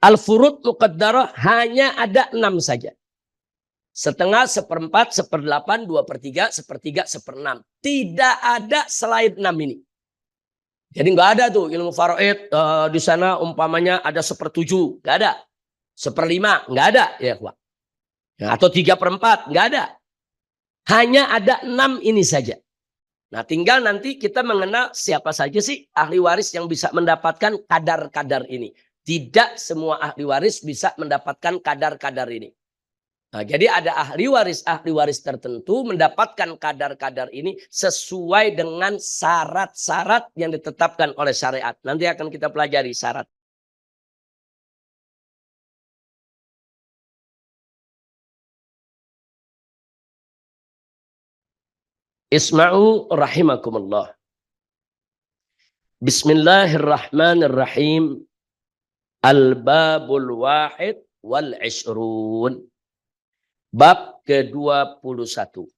Al-furud muqaddarah hanya ada 6 saja. Setengah, seperempat, seperdelapan, 2/3, sepertiga, seperenam. Tidak ada selain 6 ini. Jadi nggak ada tuh ilmu faraid di sana umpamanya ada 1/7, nggak ada. 1/5, nggak ada ya, Pak. Atau 3/4, nggak ada. Hanya ada 6 ini saja. Nah, tinggal nanti kita mengenal siapa saja sih ahli waris yang bisa mendapatkan kadar-kadar ini. Tidak semua ahli waris bisa mendapatkan kadar-kadar ini. Nah, jadi ada ahli waris tertentu mendapatkan kadar-kadar ini sesuai dengan syarat-syarat yang ditetapkan oleh syariat. Nanti akan kita pelajari syarat. Isma'u rahimakumullah. Bismillahirrahmanirrahim. Al-babul wahid wal ishrun. Bab ke-21.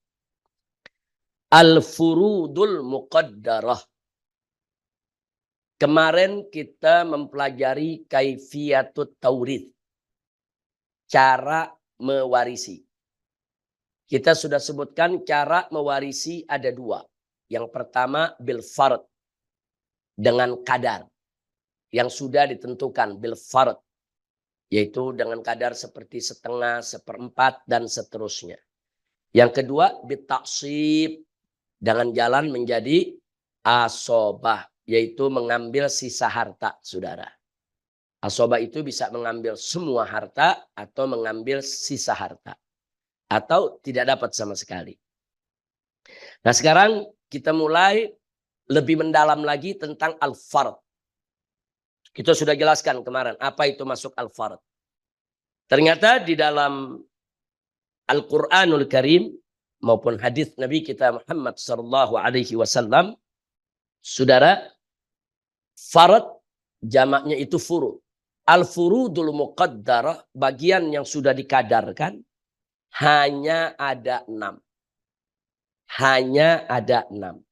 Al-furudul muqaddarah. Kemarin kita mempelajari kaifiyatut taurith. Cara mewarisi. Kita sudah sebutkan cara mewarisi ada 2. Yang pertama bil fard. Dengan kadar. Yang sudah ditentukan bil fard. Yaitu dengan kadar seperti setengah, seperempat, dan seterusnya. Yang kedua bit taksib. Dengan jalan menjadi asobah. Yaitu mengambil sisa harta, saudara. Asobah itu bisa mengambil semua harta atau mengambil sisa harta. Atau tidak dapat sama sekali. Nah, sekarang kita mulai lebih mendalam lagi tentang al-fard. Kita sudah jelaskan kemarin apa itu masuk al-fard. Ternyata di dalam Al-Quranul Karim maupun hadis Nabi kita Muhammad SAW, saudara, fard jamaknya itu furud. Al-furudul muqaddarah, bagian yang sudah dikadarkan, hanya ada 6. Hanya ada 6.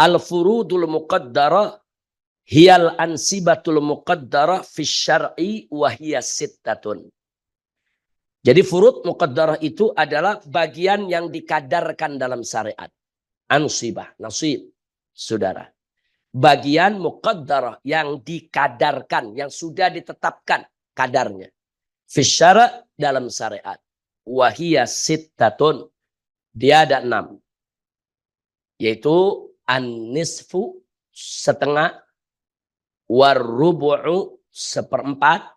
Al-furudul muqaddarah hiyal ansibatul muqaddarah fis syar'i wa hiya sittatun. Jadi furud muqaddarah itu adalah bagian yang dikadarkan dalam syariat. Ansibah, nasib, saudara. Bagian muqaddarah yang dikadarkan, yang sudah ditetapkan kadarnya. Fis syara' dalam syariat. Wahiyya sittatun. Dia ada 6. Yaitu an-nisfu setengah, war-rubu'u seperempat,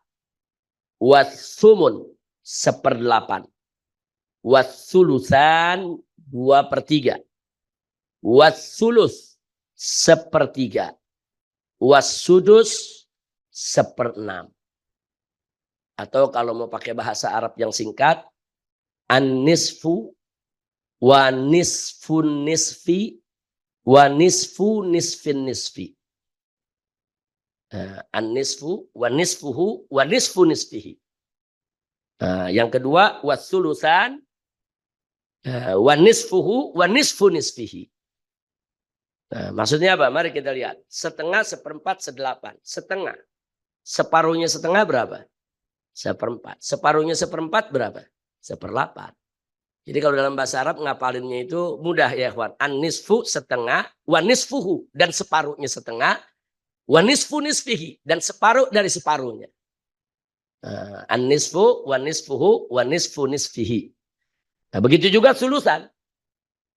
was-sumun 1/8, was-sulusan 2/3, was-sulus 1/3, was-sudus 1/6. Atau kalau mau pakai bahasa Arab yang singkat, an-nisfu wa nisfun nisfi wa nisfu nisfin nisfi. An-nisfu wa nisfuhu wa nisfu nisfihi. Yang kedua was-sulusan wa nisfuhu wa nisfu nisfihi. Maksudnya apa? Mari kita lihat. Setengah, seperempat, sedelapan. Setengah. Separuhnya setengah berapa? 1/4. Separuhnya 1/4 berapa? 1/8. Jadi kalau dalam bahasa Arab ngapalinnya itu mudah ya, kawan. An-nisfu setengah, wa nisfuhu dan separuhnya setengah, wa nisfu nisfihi dan separuh dari separuhnya. An-nisfu wa nisfuhu wa nisfu nisfihi. Nah, begitu juga sulusan.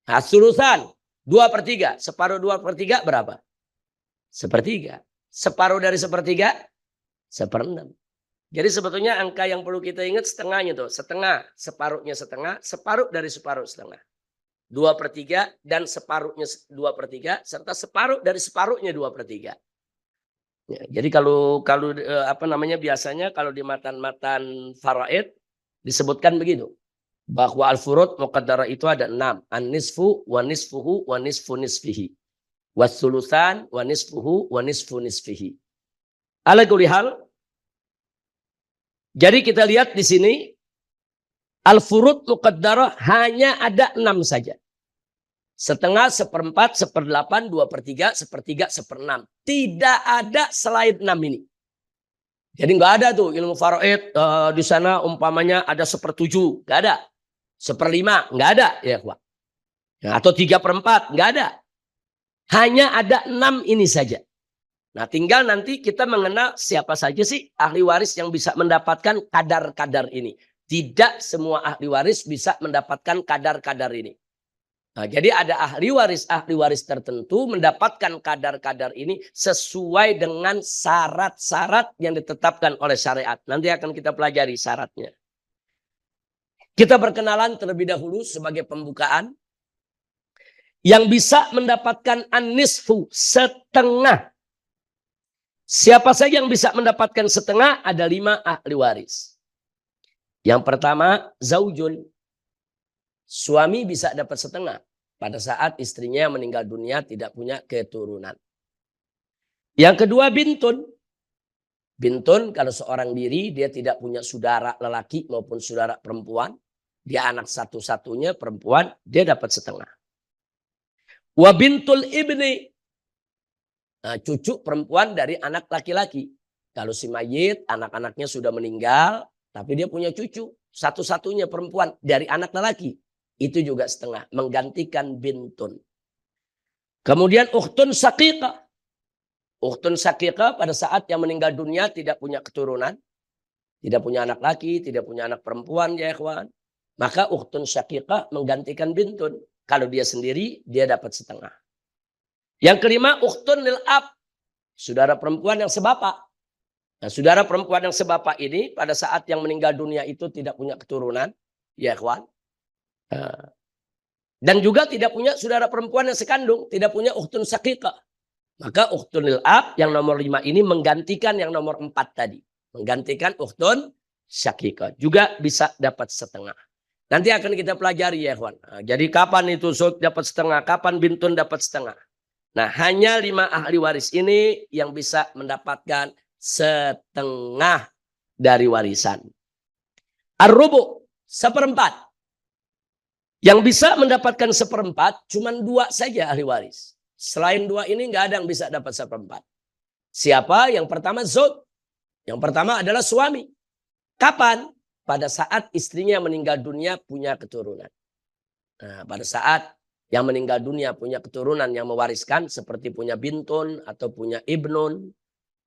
Nah, sulusan 2/3, separuh 2/3 berapa? 1/3. Separuh dari 1/3 1/6. Jadi sebetulnya angka yang perlu kita ingat setengahnya tuh. Setengah, separuhnya setengah, separuh dari separuh setengah. 2/3 dan separuhnya 2/3 serta separuh dari separuhnya 2/3. Ya, jadi kalau apa namanya biasanya kalau di matan-matan faraid disebutkan begitu. Bahwa al-furud muqaddarah itu ada 6. An-nisfu wa nisfuhu wa nisfu nisfihi. Was-sulusan wa nisfuhu wa nisfu nisfihi. Ala kulli hal. Jadi kita lihat di sini al-furud muqaddarah hanya ada 6 saja. Setengah, seperempat, 1/8, 2/3, 1/3, 1/6. Tidak ada selain 6 ini. Jadi nggak ada tuh ilmu faraid di sana umpamanya ada 1/7, nggak ada. 1/5, nggak ada ya ikhwan. Ya, atau 3/4, nggak ada. Hanya ada 6 ini saja. Nah, tinggal nanti kita mengenal siapa saja sih ahli waris yang bisa mendapatkan kadar-kadar ini. Tidak semua ahli waris bisa mendapatkan kadar-kadar ini. Nah, jadi ada ahli waris tertentu mendapatkan kadar-kadar ini sesuai dengan syarat-syarat yang ditetapkan oleh syariat. Nanti akan kita pelajari syaratnya. Kita berkenalan terlebih dahulu sebagai pembukaan. Yang bisa mendapatkan an-nisfu, setengah. Siapa saja yang bisa mendapatkan setengah? Ada 5 ahli waris. Yang pertama, zaujun. Suami bisa dapat setengah pada saat istrinya meninggal dunia tidak punya keturunan. Yang kedua, bintun. Bintun kalau seorang diri dia tidak punya saudara lelaki maupun saudara perempuan. Dia anak satu-satunya perempuan, dia dapat setengah. Wa bintul ibni. Nah, cucu perempuan dari anak laki-laki. Kalau si mayit anak-anaknya sudah meninggal, tapi dia punya cucu satu-satunya perempuan dari anak lelaki, itu juga setengah, menggantikan bintun. Kemudian ukhtun syaqiqah. Ukhtun syaqiqah pada saat yang meninggal dunia tidak punya keturunan, tidak punya anak laki, tidak punya anak perempuan ya ikhwan. Maka ukhtun syaqiqah menggantikan bintun. Kalau dia sendiri dia dapat setengah. Yang kelima, ukhtun lil ab. Saudara perempuan yang sebapak. Nah, saudara perempuan yang sebapak ini pada saat yang meninggal dunia itu tidak punya keturunan. Ya ikhwan. Dan juga tidak punya saudara perempuan yang sekandung. Tidak punya ukhtun syaqiqah. Maka ukhtun lil ab yang nomor 5 ini menggantikan yang nomor 4 tadi. Menggantikan ukhtun syaqiqah. Juga bisa dapat setengah. Nanti akan kita pelajari ya ikhwan. Nah, jadi kapan itu zauj dapat setengah. Kapan bintun dapat setengah. Nah, hanya 5 ahli waris ini yang bisa mendapatkan setengah dari warisan. Ar-rubu, 1/4. Yang bisa mendapatkan 1/4 cuma 2 saja ahli waris. Selain 2 ini nggak ada yang bisa dapat 1/4. Siapa? Yang pertama zauj. Yang pertama adalah suami. Kapan? Pada saat istrinya meninggal dunia punya keturunan. Nah, pada saat yang meninggal dunia punya keturunan yang mewariskan seperti punya bintun atau punya ibnun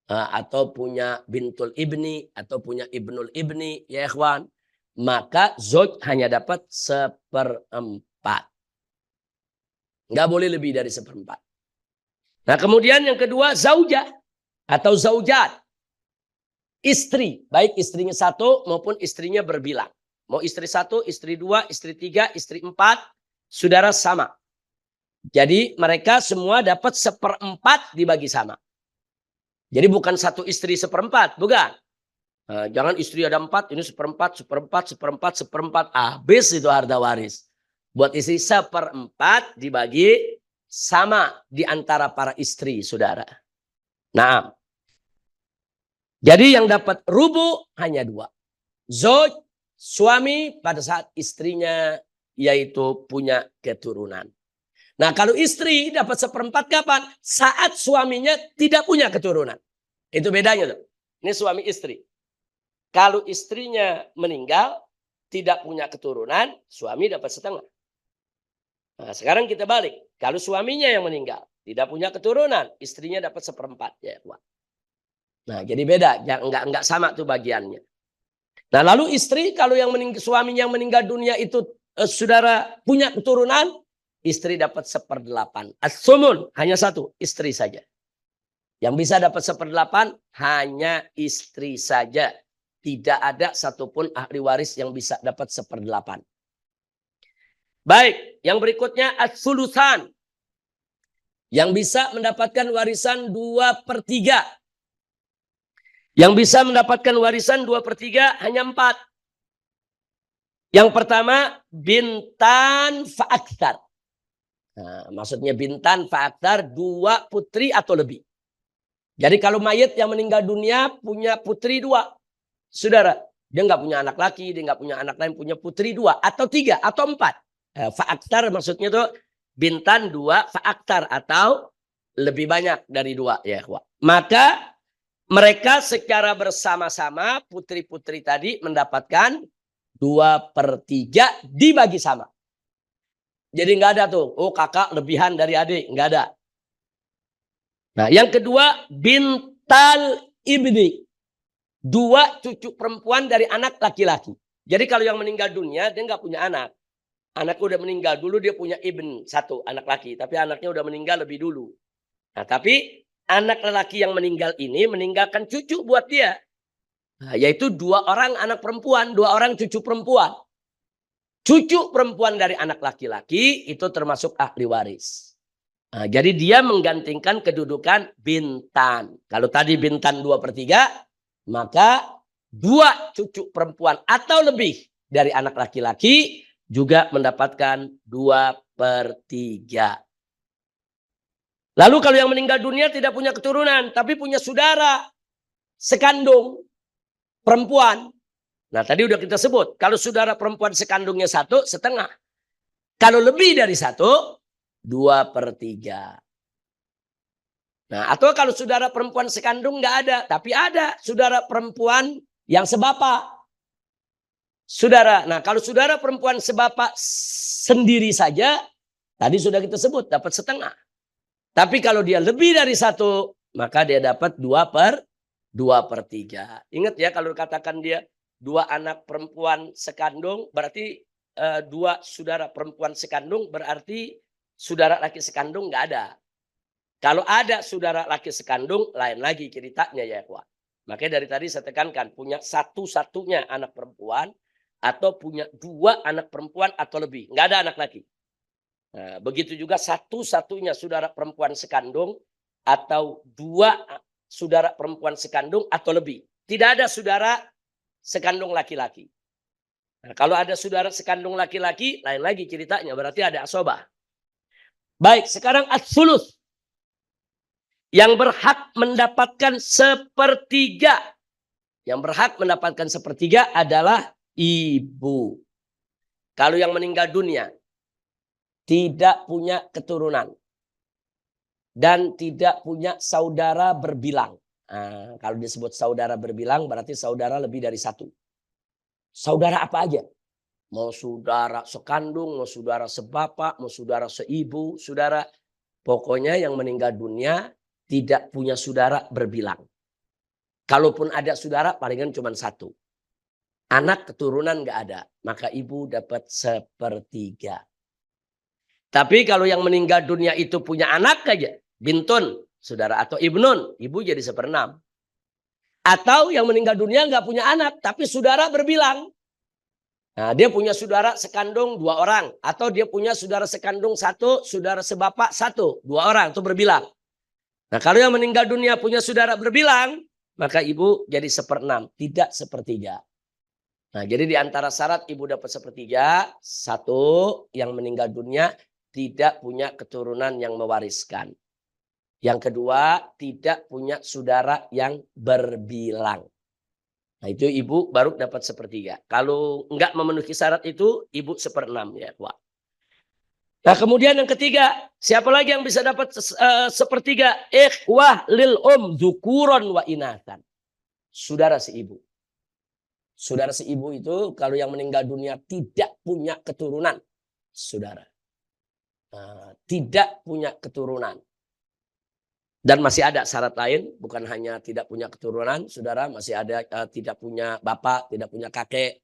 atau punya bintul ibni atau punya ibnul ibni ya ikhwan, maka zauj hanya dapat 1/4. Nggak boleh lebih dari 1/4. Nah, kemudian yang kedua zaujah atau zaujat. Istri, baik istrinya 1 maupun istrinya berbilang. Mau istri 1, istri 2, istri 3, istri 4, saudara sama. Jadi mereka semua dapat 1/4 dibagi sama. Jadi bukan 1 istri 1/4, bukan. Nah, jangan istri ada 4, ini 1/4, 1/4, 1/4, 1/4. Habis itu harta waris. Buat istri 1/4 dibagi sama di antara para istri, saudara. Nah, jadi yang dapat rubu hanya 2. Zauj, suami pada saat istrinya yaitu punya keturunan. Nah, kalau istri dapat 1/4 kapan? Saat suaminya tidak punya keturunan. Itu bedanya tuh. Ini suami istri. Kalau istrinya meninggal tidak punya keturunan, suami dapat setengah. Nah, sekarang kita balik. Kalau suaminya yang meninggal tidak punya keturunan, istrinya dapat 1/4 ya, Pak. Nah, jadi beda, enggak sama tuh bagiannya. Nah, lalu istri kalau yang suaminya yang meninggal dunia itu saudara punya keturunan, istri dapat 1/8. As-sumun hanya 1, istri saja. Yang bisa dapat 1/8 hanya istri saja. Tidak ada satupun ahli waris yang bisa dapat 1/8. Baik, yang berikutnya as-sulusan. Yang bisa mendapatkan warisan 2/3. Yang bisa mendapatkan warisan 2/3 hanya 4. Yang pertama, bintan fa'aktar. Nah, maksudnya bintan fa'aktar, 2 putri atau lebih. Jadi kalau mayit yang meninggal dunia punya putri 2. Saudara, dia nggak punya anak laki, dia nggak punya anak lain, punya putri 2 atau 3 atau 4. Fa'aktar maksudnya tuh bintan 2 fa'aktar atau lebih banyak dari 2 ya. Maka Mereka secara bersama-sama putri-putri tadi mendapatkan 2/3 dibagi sama. Jadi nggak ada tuh, oh kakak lebihan dari adik, nggak ada. Nah yang kedua bintal ibni. 2 cucu perempuan dari anak laki-laki. Jadi kalau yang meninggal dunia dia nggak punya anak. Anaknya udah meninggal dulu, dia punya ibn 1 anak laki. Tapi anaknya udah meninggal lebih dulu. Nah tapi anak lelaki yang meninggal ini meninggalkan cucu buat dia. Nah, yaitu 2 orang anak perempuan, 2 orang cucu perempuan. Cucu perempuan dari anak laki-laki itu termasuk ahli waris. Nah, jadi dia menggantikan kedudukan bintan. Kalau tadi bintan 2/3, maka 2 cucu perempuan atau lebih dari anak laki-laki juga mendapatkan 2/3. Lalu kalau yang meninggal dunia tidak punya keturunan, tapi punya saudara sekandung perempuan. Nah tadi udah kita sebut, kalau saudara perempuan sekandungnya 1,5. Kalau lebih dari 1, 2/3. Nah atau kalau saudara perempuan sekandung nggak ada, tapi ada saudara perempuan yang sebapak. Saudara, nah kalau saudara perempuan sebapak sendiri saja, tadi sudah kita sebut dapat 1/2. Tapi kalau dia lebih dari 1, maka dia dapat 2/3. Ingat ya kalau katakan dia 2 anak perempuan sekandung, berarti 2 saudara perempuan sekandung, berarti saudara laki sekandung nggak ada. Kalau ada saudara laki sekandung, lain lagi ceritanya ya ikhwan. Makanya dari tadi saya tekankan, punya satu-satunya anak perempuan, atau punya 2 anak perempuan atau lebih. Nggak ada anak laki. Nah, begitu juga satu-satunya saudara perempuan sekandung, atau 2 saudara perempuan sekandung atau lebih. Tidak ada saudara sekandung laki-laki. Nah, kalau ada saudara sekandung laki-laki, lain lagi ceritanya. Berarti ada asobah. Baik, sekarang as-sulus. Yang berhak mendapatkan 1/3. Yang berhak mendapatkan 1/3 adalah ibu. Kalau yang meninggal dunia tidak punya keturunan dan tidak punya saudara berbilang. Nah, kalau disebut saudara berbilang berarti saudara lebih dari 1. Saudara apa aja? Mau saudara sekandung, mau saudara sebapak, mau saudara seibu, saudara. Pokoknya yang meninggal dunia tidak punya saudara berbilang. Kalaupun ada saudara palingan cuma 1. Anak keturunan nggak ada. Maka ibu dapat 1/3. Tapi kalau yang meninggal dunia itu punya anak aja. Bintun, saudara, atau ibnun. Ibu jadi 1/6. Atau yang meninggal dunia nggak punya anak. Tapi saudara berbilang. Nah, dia punya saudara sekandung 2 orang. Atau dia punya saudara sekandung 1, saudara sebapak 1. 2 orang itu berbilang. Nah kalau yang meninggal dunia punya saudara berbilang. Maka ibu jadi 1/6. Tidak 1/3. Nah jadi di antara syarat ibu dapat 1/3. 1, yang meninggal dunia tidak punya keturunan yang mewariskan. Yang kedua, tidak punya saudara yang berbilang. Nah itu ibu baru dapat 1/3. Kalau enggak memenuhi syarat itu, ibu 1/6 ya. Wah. Nah kemudian yang ketiga, siapa lagi yang bisa dapat 1/3? Ikhwah lil dzukuron wa inatan. Saudara seibu. Saudara seibu itu kalau yang meninggal dunia tidak punya keturunan. Saudara. Tidak punya keturunan. Dan masih ada syarat lain, bukan hanya tidak punya keturunan, saudara, masih ada tidak punya bapak, tidak punya kakek.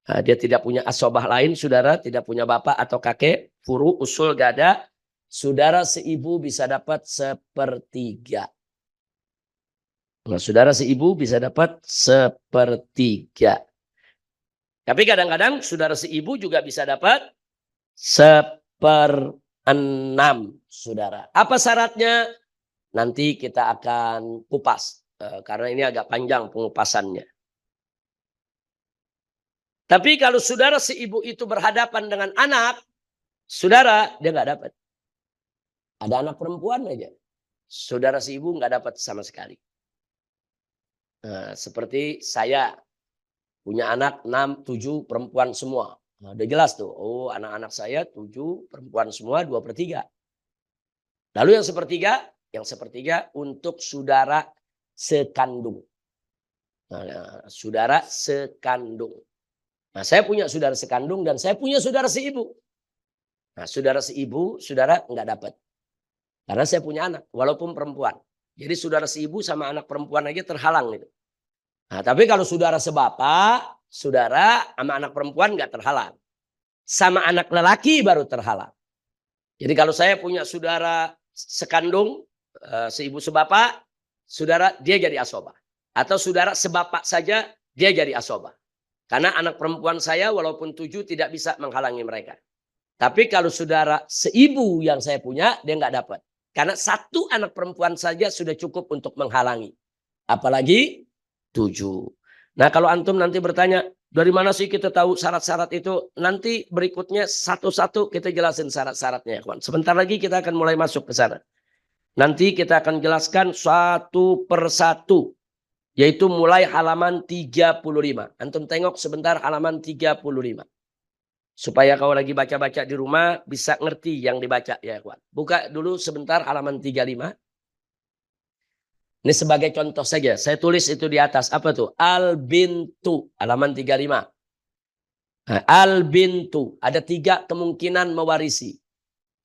Dia tidak punya asobah lain, saudara, tidak punya bapak atau kakek, furu, usul gak ada. Saudara seibu bisa dapat 1/3. Nah, saudara seibu bisa dapat 1/3. Tapi kadang-kadang saudara seibu juga bisa dapat 1/6, saudara. Apa syaratnya? Nanti kita akan kupas. Karena ini agak panjang pengupasannya. Tapi kalau saudara seibu itu berhadapan dengan anak, saudara, dia nggak dapat. Ada anak perempuan aja. Saudara seibu nggak dapat sama sekali. Nah, seperti saya punya anak 6, 7 perempuan semua. Nah, udah jelas tuh. Oh, anak-anak saya 7 perempuan semua 2/3. Lalu yang 1/3 untuk saudara sekandung. Nah, saudara sekandung. Nah, saya punya saudara sekandung dan saya punya saudara seibu. Nah, saudara seibu, saudara nggak dapat. Karena saya punya anak, walaupun perempuan. Jadi saudara seibu sama anak perempuan aja terhalang gitu. Nah, tapi kalau saudara sebapak, saudara sama anak perempuan nggak terhalang. Sama anak lelaki baru terhalang. Jadi kalau saya punya saudara sekandung, seibu sebapak, saudara dia jadi asobah. Atau saudara sebapak saja dia jadi asobah. Karena anak perempuan saya walaupun 7 tidak bisa menghalangi mereka. Tapi kalau saudara seibu yang saya punya, dia nggak dapat. Karena 1 anak perempuan saja sudah cukup untuk menghalangi. Apalagi 7. Nah kalau antum nanti bertanya, dari mana sih kita tahu syarat-syarat itu? Nanti berikutnya satu-satu kita jelasin syarat-syaratnya. Sebentar lagi kita akan mulai masuk ke sana. Nanti kita akan jelaskan satu persatu. Yaitu mulai halaman 35. Antum tengok sebentar halaman 35. Supaya kau lagi baca-baca di rumah bisa ngerti yang dibaca ya kawan. Buka dulu sebentar halaman 35. Ini sebagai contoh saja. Saya tulis itu di atas. Apa tuh? Al-bintu. Halaman 35. Nah, al-bintu. Ada 3 kemungkinan mewarisi.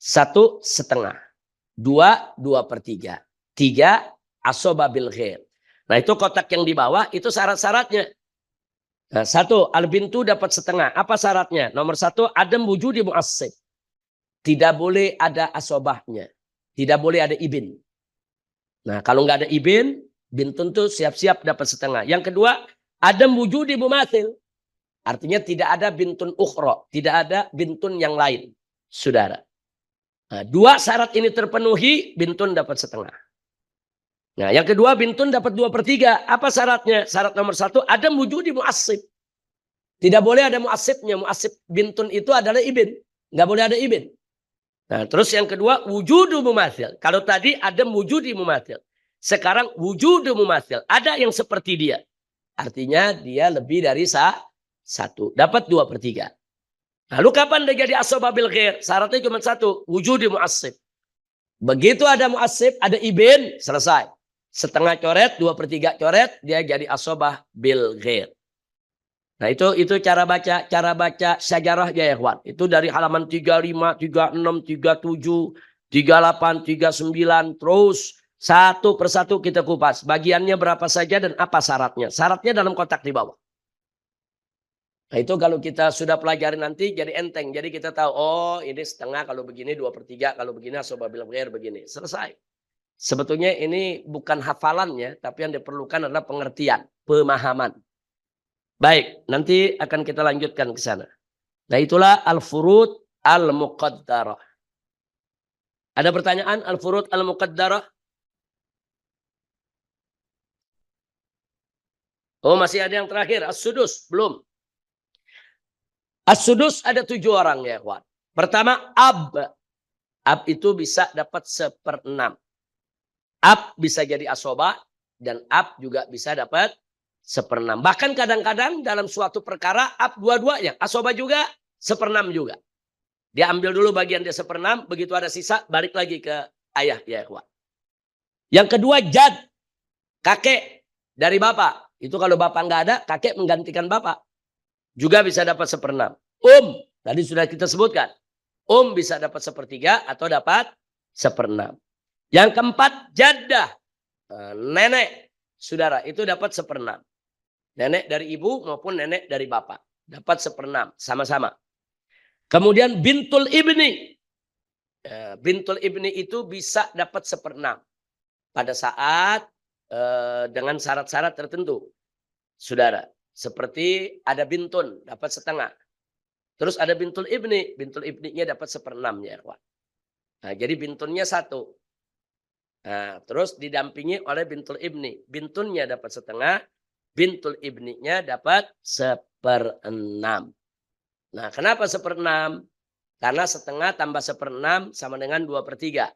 1 setengah. 2, 2/3. 3, asoba bil ghair. Nah itu kotak yang di bawah itu syarat-syaratnya. Nah, 1, al-bintu dapat setengah. Apa syaratnya? Nomor 1, adam wujudi mu'assib. Tidak boleh ada asobahnya. Tidak boleh ada ibin. Nah kalau nggak ada ibin, bintun tuh siap-siap dapat setengah. Yang kedua, adam wujudi mumathil. Artinya tidak ada bintun ukhra. Tidak ada bintun yang lain. Saudara. Nah, 2 syarat ini terpenuhi, bintun dapat setengah. Nah yang kedua, bintun dapat 2/3. Apa syaratnya? Syarat nomor 1, adam wujudi mu'assib. Tidak boleh ada mu'assibnya. Mu'assib bintun itu adalah ibin. Nggak boleh ada ibin. Nah, terus yang kedua, wujudu mumathil. Kalau tadi ada wujudi mumathil. Sekarang wujudu mumathil. Ada yang seperti dia. Artinya dia lebih dari 1. Dapat 2/3. Lalu kapan dia jadi asobah bil ghair? Syaratnya cuma 1. Wujudi mu'assib. Begitu ada mu'assib, ada ibin, selesai. Setengah coret, 2/3 coret, dia jadi asobah bil ghair. Nah itu cara baca syajarah ya ikhwan. Itu dari halaman 35, 36, 37, 38, 39 terus satu persatu kita kupas. Bagiannya berapa saja dan apa syaratnya? Syaratnya dalam kotak di bawah. Nah itu kalau kita sudah pelajari nanti jadi enteng. Jadi kita tahu oh ini setengah kalau begini 2/3 kalau begini asobah bil ghair begini. Selesai. Sebetulnya ini bukan hafalannya tapi yang diperlukan adalah pengertian, pemahaman. Baik, nanti akan kita lanjutkan ke sana. Nah itulah al-furud al-muqaddarah. Ada pertanyaan al-furud al-muqaddarah? Oh masih ada yang terakhir, as-sudus, belum. As-sudus ada 7 orang ya kawan. Pertama ab. Ab itu bisa dapat 1/6. Ab bisa jadi asobah dan ab juga bisa dapat 1/6. Bahkan kadang-kadang dalam suatu perkara ab dua-duanya. Asobah juga 1/6 juga. Dia ambil dulu bagian dia 1/6. Begitu ada sisa balik lagi ke ayah ya ikhwan. Yang kedua jad. Kakek dari bapak. Itu kalau bapak nggak ada kakek menggantikan bapak. Juga bisa dapat 1/6. Tadi sudah kita sebutkan. Bisa dapat 1/3 atau dapat 1/6. Yang keempat jaddah. Nenek. Saudara itu dapat 1/6. Nenek dari ibu maupun nenek dari bapak. Dapat 1/6. Sama-sama. Kemudian bintul ibni. Bintul ibni itu bisa dapat 1/6. Pada saat dengan syarat-syarat tertentu. Saudara. Seperti ada bintun. Dapat 1/2. Terus ada bintul ibni. Bintul ibninya dapat 1/6. Ya, nah, jadi bintunnya 1. Nah, terus didampingi oleh bintul ibni. Bintunnya dapat 1/2. Bintul ibninya dapat 1/6. Nah, kenapa 1/6? Karena 1/2 tambah 1/6 sama dengan 2/3.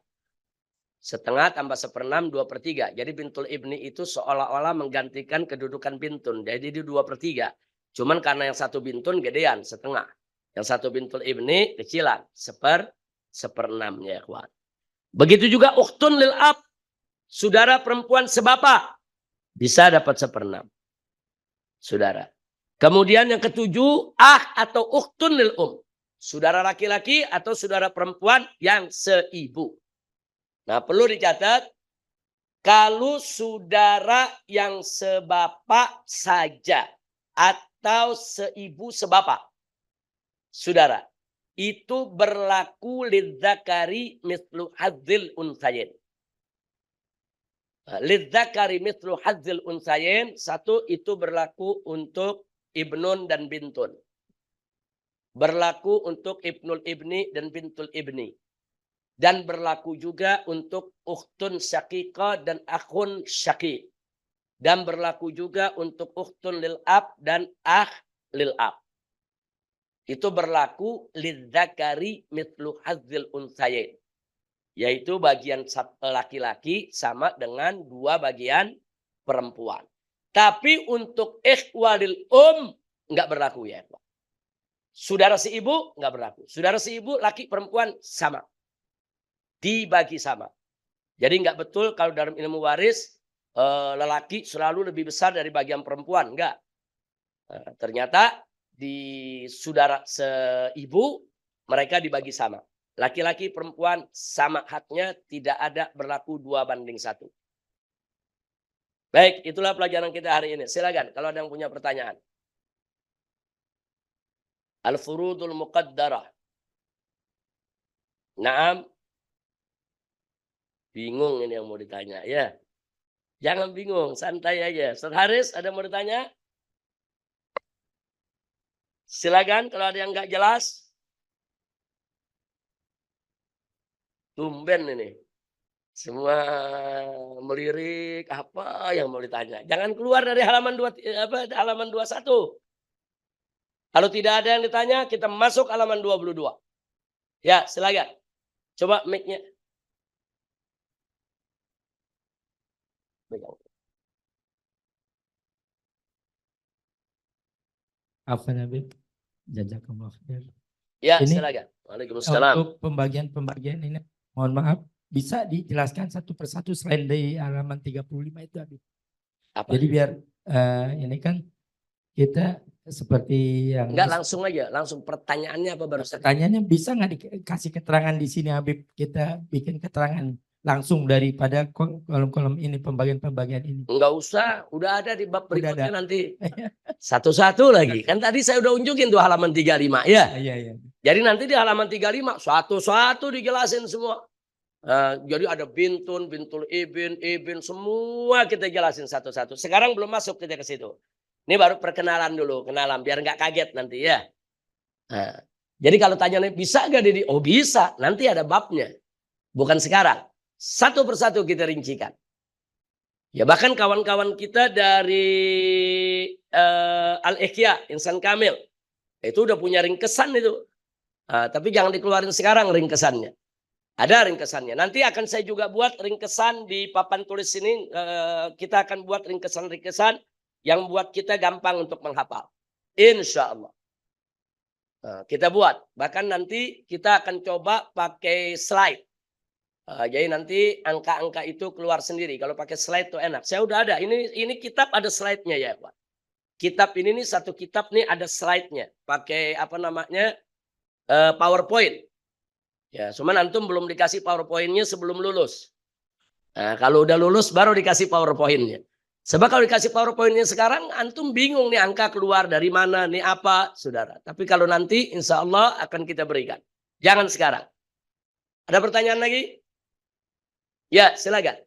1/2 tambah 1/6 2/3. Jadi bintul ibni itu seolah-olah menggantikan kedudukan bintun. Jadi di 2/3. Cuman karena yang satu bintun gedean 1/2. Yang satu bintul ibni kecilan 1/6 ya kawan. Begitu juga ukhtun lil ab. Saudara perempuan sebapak. Bisa dapat 1/6. Saudara. Kemudian yang ketujuh, atau ukhtun lil saudara laki-laki atau saudara perempuan yang seibu. Nah, perlu dicatat, kalau saudara yang sebapak saja atau seibu sebapak, saudara, itu berlaku lidzakari mithlu hadzil unsayin. Lidzakari mithlu hadzil unsayin, satu itu berlaku untuk ibnun dan bintun. Berlaku untuk ibnul ibni dan bintul ibni. Dan berlaku juga untuk ukhtun syaqiqah dan akhun syaqiq. Dan berlaku juga untuk ukhtun lil ab dan lil ab. Itu berlaku lidzakari mithlu hadzil unsayin. Yaitu bagian laki-laki sama dengan 2 bagian perempuan. Tapi untuk ikhwalil enggak berlaku ya. Saudara seibu enggak berlaku. Saudara seibu laki perempuan sama. Dibagi sama. Jadi enggak betul kalau dalam ilmu waris lelaki selalu lebih besar dari bagian perempuan. Enggak. Ternyata di saudara seibu mereka dibagi sama. Laki-laki perempuan sama haknya, tidak ada berlaku 2:1. Baik, itulah pelajaran kita hari ini. Silakan kalau ada yang punya pertanyaan. Al-furudul muqaddarah. Naam. Bingung ini yang mau ditanya ya. Jangan bingung, santai aja. Ustaz Haris ada mau ditanya? Silakan kalau ada yang nggak jelas. Tumben ini. Semua melirik, apa yang mau ditanya. Jangan keluar dari halaman 21. Kalau tidak ada yang ditanya, kita masuk halaman 22. Ya, silakan. Coba mic-nya. Apa Nabi? Jazakumullah khair. Ya, Ini silakan. Waalaikumsalam. Untuk pembagian ini, mohon maaf, bisa dijelaskan satu persatu selain dari halaman 35 itu Habib. Apa? Jadi biar ini kan kita seperti yang enggak langsung aja, langsung pertanyaannya apa baru? Pertanyaannya bisa nggak dikasih keterangan di sini Habib? Kita bikin keterangan langsung daripada kolom-kolom ini, pembagian-pembagian ini. Enggak usah, udah ada di bab berikutnya nanti. Satu-satu lagi. Kan tadi saya udah unjukin tuh halaman 35 ya. Iya. Jadi nanti di halaman 35 satu-satu dijelasin semua. Jadi ada bintun, bintul ibin, semua kita jelasin satu-satu. Sekarang belum masuk kita ke situ. Ini baru perkenalan dulu, kenalan biar nggak kaget nanti ya. Jadi kalau tanya bisa nggak Didi? Oh bisa, nanti ada babnya. Bukan sekarang. Satu persatu kita rincikan. Ya bahkan kawan-kawan kita dari Al-Ikhya, Insan Kamil. Itu udah punya ringkesan itu. Tapi jangan dikeluarin sekarang ringkesannya. Ada ringkesannya. Nanti akan saya juga buat ringkesan di papan tulis ini. Kita akan buat ringkesan-ringkesan yang buat kita gampang untuk menghafal. Insya Allah. Kita buat. Bahkan nanti kita akan coba pakai slide. Jadi nanti angka-angka itu keluar sendiri. Kalau pakai slide itu enak. Saya udah ada. Ini kitab ada slide-nya ya Pak. Kitab ini nih satu kitab nih ada slide-nya. Pakai apa namanya PowerPoint. Ya, cuman antum belum dikasih PowerPoint-nya sebelum lulus. Nah, kalau udah lulus baru dikasih PowerPoint-nya. Sebab kalau dikasih PowerPoint-nya sekarang antum bingung nih angka keluar dari mana, nih apa, saudara. Tapi kalau nanti insya Allah akan kita berikan. Jangan sekarang. Ada pertanyaan lagi? Ya, silakan.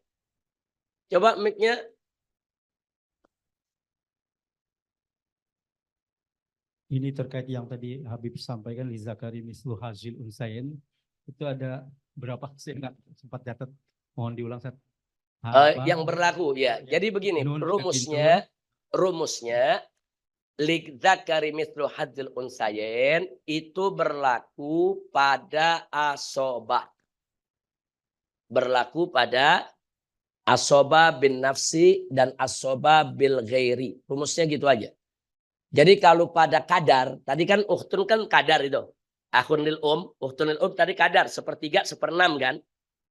Coba mic-nya. Ini terkait yang tadi Habib sampaikan, Lizakari mislu hazil unsayin. Itu ada berapa? Saya nggak sempat catat. Mohon diulang. Yang berlaku ya. Jadi begini, rumusnya Lizakari mislu hazil unsayin itu berlaku pada asobah. Berlaku pada asoba bin nafsi dan asoba bil ghairi. Rumusnya gitu aja. Jadi kalau pada kadar, tadi kan ukhtun kan kadar itu. Akhun lil ukhtun lil tadi kadar, 1/3, 1/6 kan.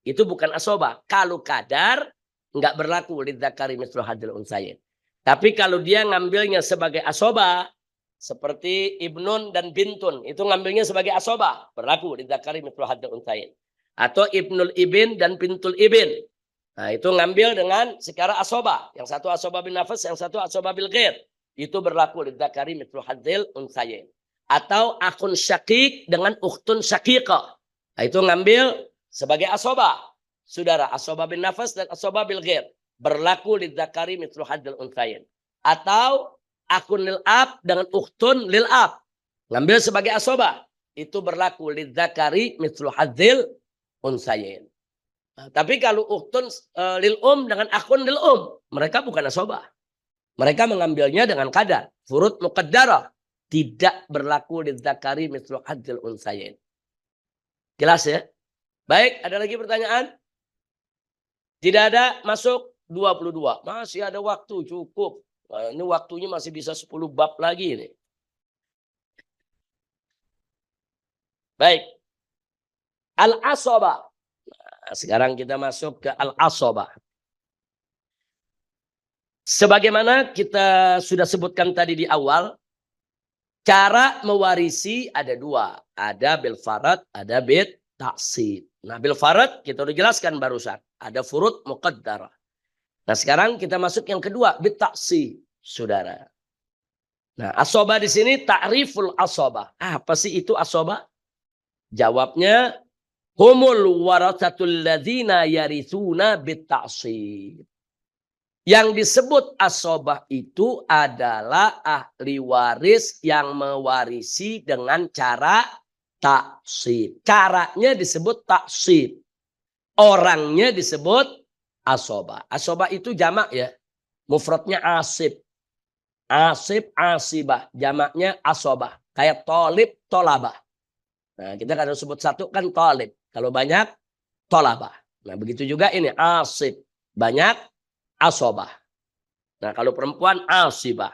Itu bukan asoba. Kalau kadar, Nggak berlaku lidzakari mithlu hadzal unsayain. Tapi kalau dia ngambilnya sebagai asoba, seperti ibnun dan bintun, itu ngambilnya sebagai asoba, berlaku lidzakari mithlu hadzal unsayain. Atau ibnul ibn dan bintul ibn. Nah, itu ngambil dengan secara asoba. Yang satu asoba bin nafas, yang satu asoba bil ghair. Itu berlaku lidzakari mithlu hadzal unsayain. Atau akun syakik dengan ukhtun syakika. Nah, itu ngambil sebagai asoba. Saudara, asoba bin nafas dan asoba bil ghair. Berlaku lidzakari mithlu hadzal unsayain. Atau akun lil ab dengan ukhtun lil ab. Ngambil sebagai asoba. Itu berlaku lidzakari mithlu hadzal unsayain. Nah, tapi kalau ukhtun lil dengan akun lil mereka bukan asoba. Mereka mengambilnya dengan kadar. Furud muqaddarah. Tidak berlaku lidzakari mithlu hadzal unsayain. Jelas ya? Baik, ada lagi pertanyaan? Tidak ada, masuk 22. Masih ada waktu, cukup. Nah, ini waktunya masih bisa 10 bab lagi ini. Baik. Al-asoba. Nah, sekarang kita masuk ke al-asoba. Sebagaimana kita sudah sebutkan tadi di awal, cara mewarisi ada dua. Ada bil farad, ada bil taksib. Nah, bil farad kita udah jelaskan barusan. Ada furud muqaddarah. Nah, sekarang kita masuk yang kedua, bil taksib, saudara. Nah, asoba di sini ta'riful asoba. Apa sih itu asoba? Jawabnya, humul warathatul ladzina yarithuna bit taksib. Yang disebut asobah itu adalah ahli waris yang mewarisi dengan cara taksib. Caranya disebut taksib. Orangnya disebut asobah. Asobah itu jamak ya. Mufradnya asib. Asib, asibah. Jamaknya asobah. Kayak tolib, tolabah. Nah, kita kalau sebut satu kan tolib. Kalau banyak, tolabah. Nah, begitu juga ini asib. Banyak, asobah. Nah, kalau perempuan asibah.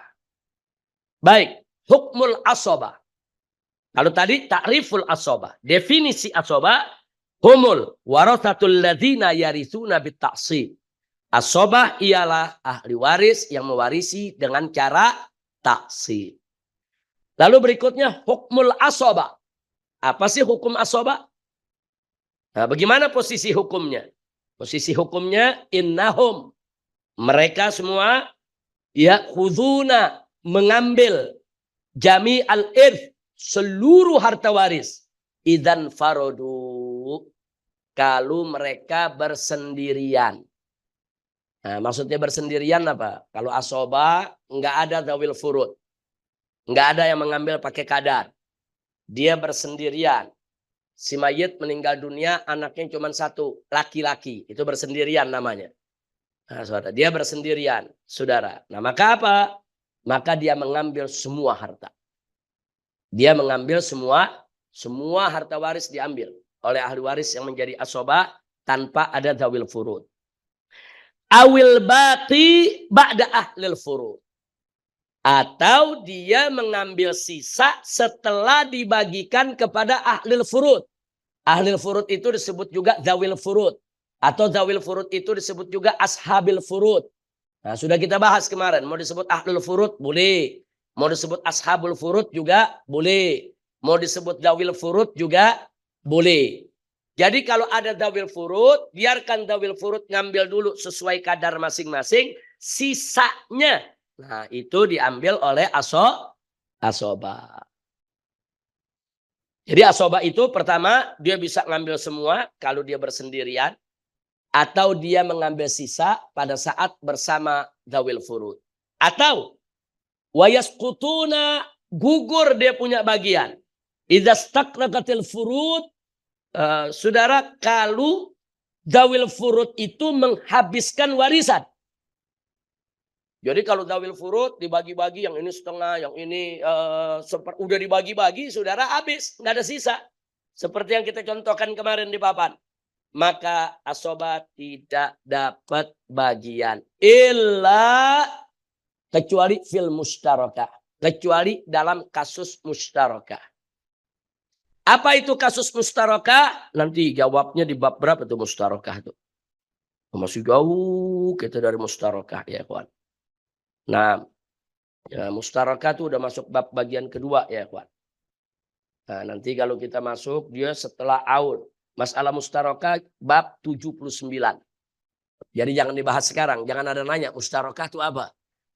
Baik, hukmul asobah. Kalau tadi ta'riful asobah. Definisi asobah, humul warathatul ladzina yarithuna bit taksib. Asobah ialah ahli waris yang mewarisi dengan cara taksib. Lalu berikutnya hukmul asobah. Apa sih hukum asobah? Nah, bagaimana posisi hukumnya? Posisi hukumnya innahum. Mereka semua ya khuduna mengambil jami al-irth seluruh harta waris idzan farodu kalau mereka bersendirian. Nah, maksudnya bersendirian apa? Kalau asoba nggak ada dzawil furud. Nggak ada yang mengambil pakai kadar. Dia bersendirian. Si mayit meninggal dunia anaknya cuma satu, laki-laki. Itu bersendirian namanya. Nah, saudara, dia bersendirian, saudara. Nah, maka apa? Maka dia mengambil semua harta. Dia mengambil semua harta waris diambil oleh ahli waris yang menjadi asobah tanpa ada dzawil furud. Awil baqi ba'da ahlil furud. Atau dia mengambil sisa setelah dibagikan kepada ahlil furud. Ahlil furud itu disebut juga dzawil furud. Atau dzawil furud itu disebut juga ashabil furud. Nah, sudah kita bahas kemarin. Mau disebut ahlul furud boleh. Mau disebut ashabul furud juga boleh. Mau disebut dzawil furud juga boleh. Jadi kalau ada dzawil furud, biarkan dzawil furud ngambil dulu sesuai kadar masing-masing. Sisanya, nah itu diambil oleh asobah. Jadi asobah itu pertama dia bisa ngambil semua kalau dia bersendirian. Atau dia mengambil sisa pada saat bersama dzawil furud. Atau wayaskutuna gugur dia punya bagian. Idza staqraqatil furud, saudara, kalau dzawil furud itu menghabiskan warisan. Jadi kalau dzawil furud dibagi-bagi, yang ini setengah, yang ini udah dibagi-bagi, saudara, habis, nggak ada sisa. Seperti yang kita contohkan kemarin di papan. Maka asobah tidak dapat bagian. Illa kecuali fil mustarakah. Kecuali dalam kasus mustarakah. Apa itu kasus mustarakah? Nanti jawabnya di bab berapa itu mustarakah itu. Masih jauh kita dari mustarokah ya kawan. Nah, ya, mustarokah itu udah masuk bab bagian kedua ya kawan. Nah, nanti kalau kita masuk dia setelah aul. Masalah mustarokah bab 79. Jadi jangan dibahas sekarang. Jangan ada nanya mustarokah itu apa.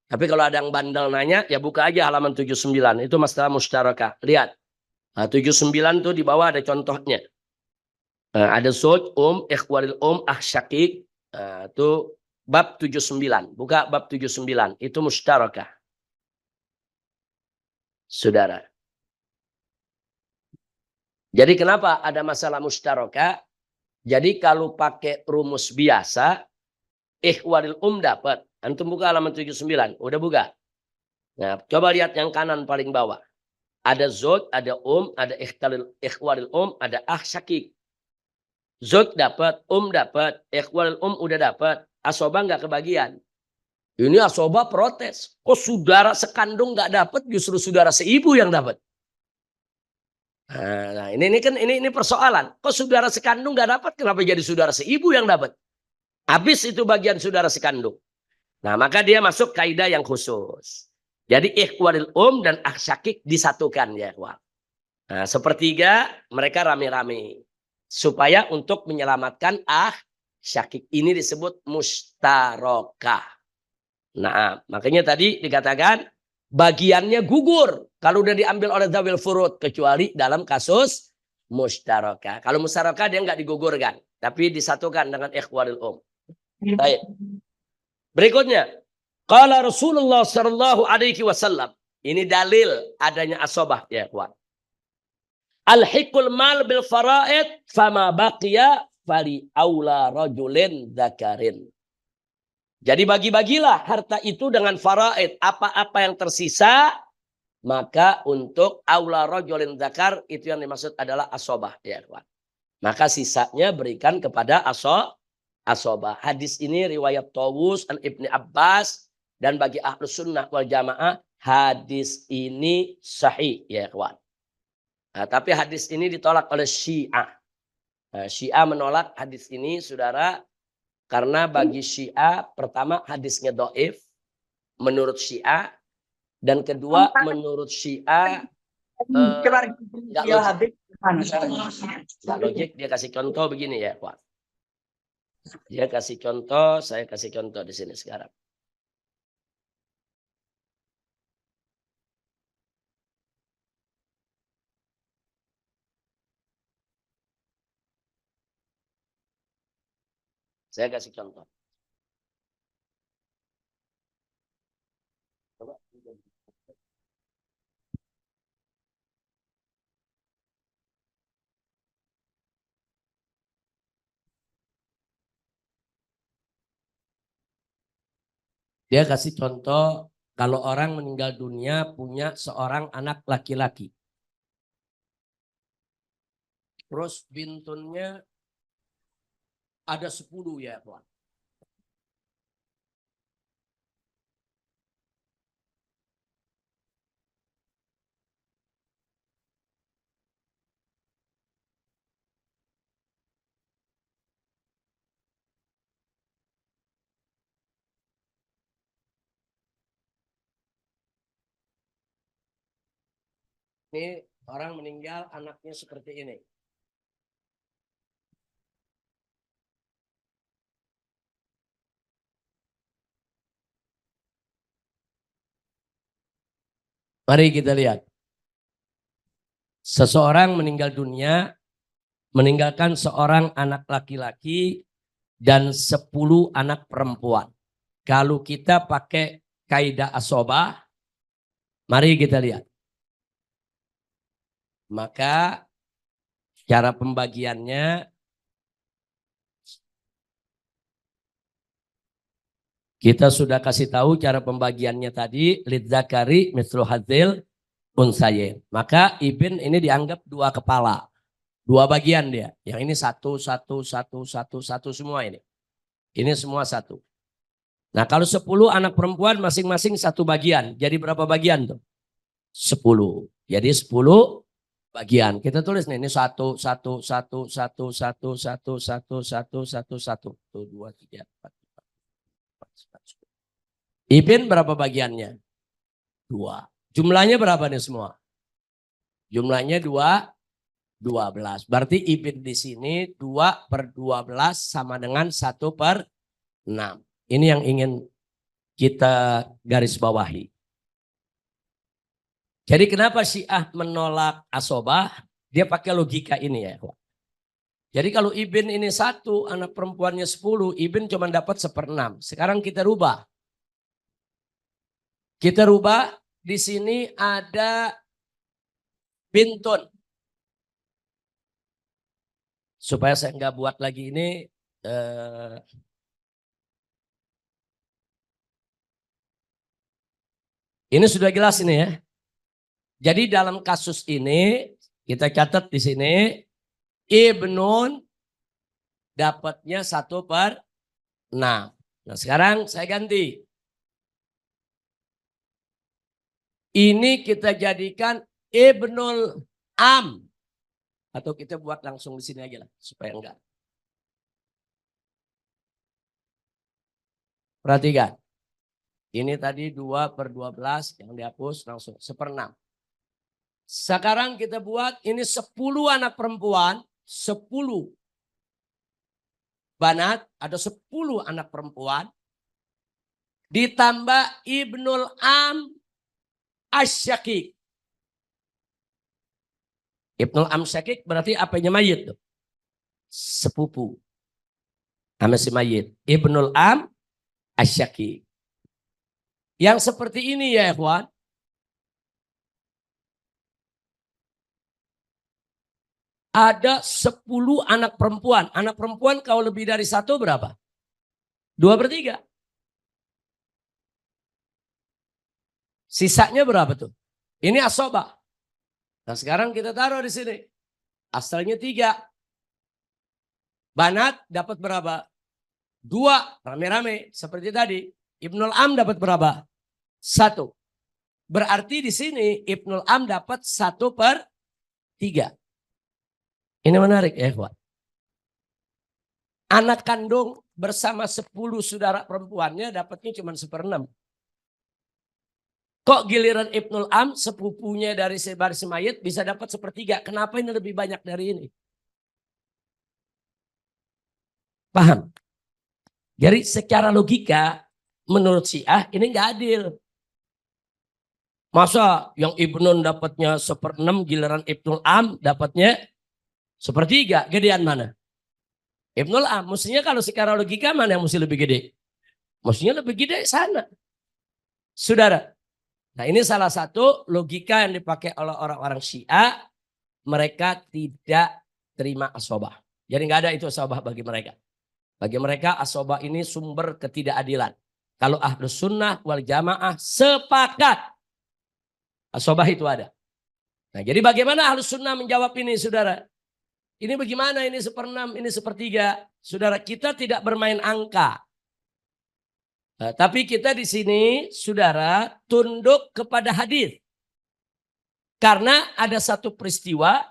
Tapi kalau ada yang bandel nanya ya buka aja halaman 79. Itu masalah mustarokah. Lihat. Nah, 79 tuh di bawah ada contohnya. Ada zauj, ikhwalil syakik. Itu bab 79. Buka bab 79. Itu musyarakah. Saudara. Jadi kenapa ada masalah musyarakah? Jadi kalau pakai rumus biasa, ikhwalil dapat. Antum buka halaman 79. Udah buka. Nah, coba lihat yang kanan paling bawah. Ada zauj, ada ada ikhwalil ada syakik. Zauj dapat, dapat, ikhwalil udah dapat, asobah nggak kebagian. Ini asobah protes. Kok saudara sekandung nggak dapat, justru saudara seibu yang dapat. Nah, ini persoalan. Kok saudara sekandung nggak dapat, kenapa jadi saudara seibu yang dapat? Habis itu bagian saudara sekandung. Nah, maka dia masuk kaidah yang khusus. Jadi ikhwalil dan syakik disatukan ya, ikhwal. Nah, sepertiga mereka rame-rame. Supaya untuk menyelamatkan syakik ini disebut mustarokah. Nah, makanya tadi dikatakan bagiannya gugur kalau udah diambil oleh dzawil furud kecuali dalam kasus mustarokah. Kalau mustarokah dia nggak digugurkan, tapi disatukan dengan ikhwalil Baik. Berikutnya, qala Rasulullah sallallahu alaihi wasallam. Ini dalil adanya asobah ya, ikhwan. Al-hikul mal bil faraid fama baqiya fali aula rajulin dzakarin. Jadi bagi-bagilah harta itu dengan faraid. Apa-apa yang tersisa maka untuk aula rajulin dzakar itu yang dimaksud adalah asobah ya, kawan. Maka sisanya berikan kepada asobah. Hadis ini riwayat Tawus an Ibni Abbas dan bagi ahlus sunnah wal jamaah hadis ini sahih ya, kawan. Nah, tapi hadis ini ditolak oleh Syiah. Nah, Syiah menolak hadis ini, saudara, karena bagi Syiah, pertama hadisnya dhaif menurut Syiah, dan kedua menurut Syiah nggak logik. Nggak logik. Dia kasih contoh begini ya, Pak. Dia kasih contoh, saya kasih contoh di sini sekarang. Saya kasih contoh. Dia kasih contoh kalau orang meninggal dunia punya seorang anak laki-laki. Terus bintunnya ada 10 ya, Pak. Ini orang meninggal anaknya seperti ini. Mari kita lihat. Seseorang meninggal dunia, meninggalkan seorang anak laki-laki dan 10 anak perempuan. Kalau kita pakai kaidah asobah, mari kita lihat. Maka cara pembagiannya kita sudah kasih tahu cara pembagiannya tadi, lidzakari mislu hadzil unsayin. Maka ibn ini dianggap 2 kepala. 2 bagian dia. Yang ini 1 semua ini. Ini semua 1. Nah, kalau 10 anak perempuan masing-masing 1 bagian. Jadi berapa bagian tuh? 10. Jadi 10 bagian. Kita tulis nih, ini 1, 1, 1, 1, 1, 1, 1, 1, 1, 1. 1, 2, 3, 4, 5, 6, 7. Ibn berapa bagiannya? 2. Jumlahnya berapa nih semua? Jumlahnya 2, 12. Berarti Ibn di sini 2/12 sama dengan 1/6. Ini yang ingin kita garis bawahi. Jadi kenapa Syiah menolak asobah? Dia pakai logika ini ya. Jadi kalau Ibn ini 1, anak perempuannya 10, Ibn cuma dapat 1/6. Sekarang kita rubah. Kita rubah, di sini ada bintun. Supaya saya nggak buat lagi ini. Ini sudah jelas ini ya. Jadi dalam kasus ini kita catat di sini Ibnun dapatnya 1/6. Nah sekarang saya ganti. Ini kita jadikan Ibnul Am. Atau kita buat langsung di sini aja lah supaya enggak. Perhatikan. Ini tadi 2/12 yang dihapus langsung 1/6. Sekarang kita buat ini 10 anak perempuan, 10 banat, ada 10 anak perempuan. Ditambah Ibnul Am Asyakik. Ibnul Am Asyakik berarti apanya mayit tuh? Sepupu. Sama si mayit. Ibnul Am Asyakik. Yang seperti ini ya ikhwan. Ada 10 anak perempuan. Anak perempuan kalau lebih dari 1 berapa? 2/3. Sisanya berapa tuh? Ini asobah. Nah sekarang kita taruh di sini. Asalnya 3. Banat dapat berapa? 2. Rame-rame. Seperti tadi. Ibnul Am dapat berapa? 1. Berarti di sini Ibnul Am dapat 1/3. Ini menarik ya ikhwan. Anak kandung bersama 10 saudara perempuannya dapatnya cuma 1/6. Kok giliran Ibnul Am sepupunya dari sebaris mayit bisa dapat 1/3? Kenapa ini lebih banyak dari ini? Paham? Jadi secara logika menurut Syiah ini nggak adil. Masa yang Ibnun dapatnya 1/6 giliran Ibnul Am dapatnya 1/3, gedean mana? Ibnul Am, mestinya kalau secara logika mana yang mesti lebih gede? Mestinya lebih gede sana. Saudara, nah ini salah satu logika yang dipakai oleh orang-orang Syiah. Mereka tidak terima asobah. Jadi nggak ada itu asobah bagi mereka. Bagi mereka asobah ini sumber ketidakadilan. Kalau Ahlus Sunnah wal Jamaah sepakat asobah itu ada. Nah jadi bagaimana Ahlus Sunnah menjawab ini saudara? Ini bagaimana? Ini 1/6, ini 1/3. Saudara, kita tidak bermain angka. Nah, tapi kita di sini, saudara, tunduk kepada hadis. Karena ada satu peristiwa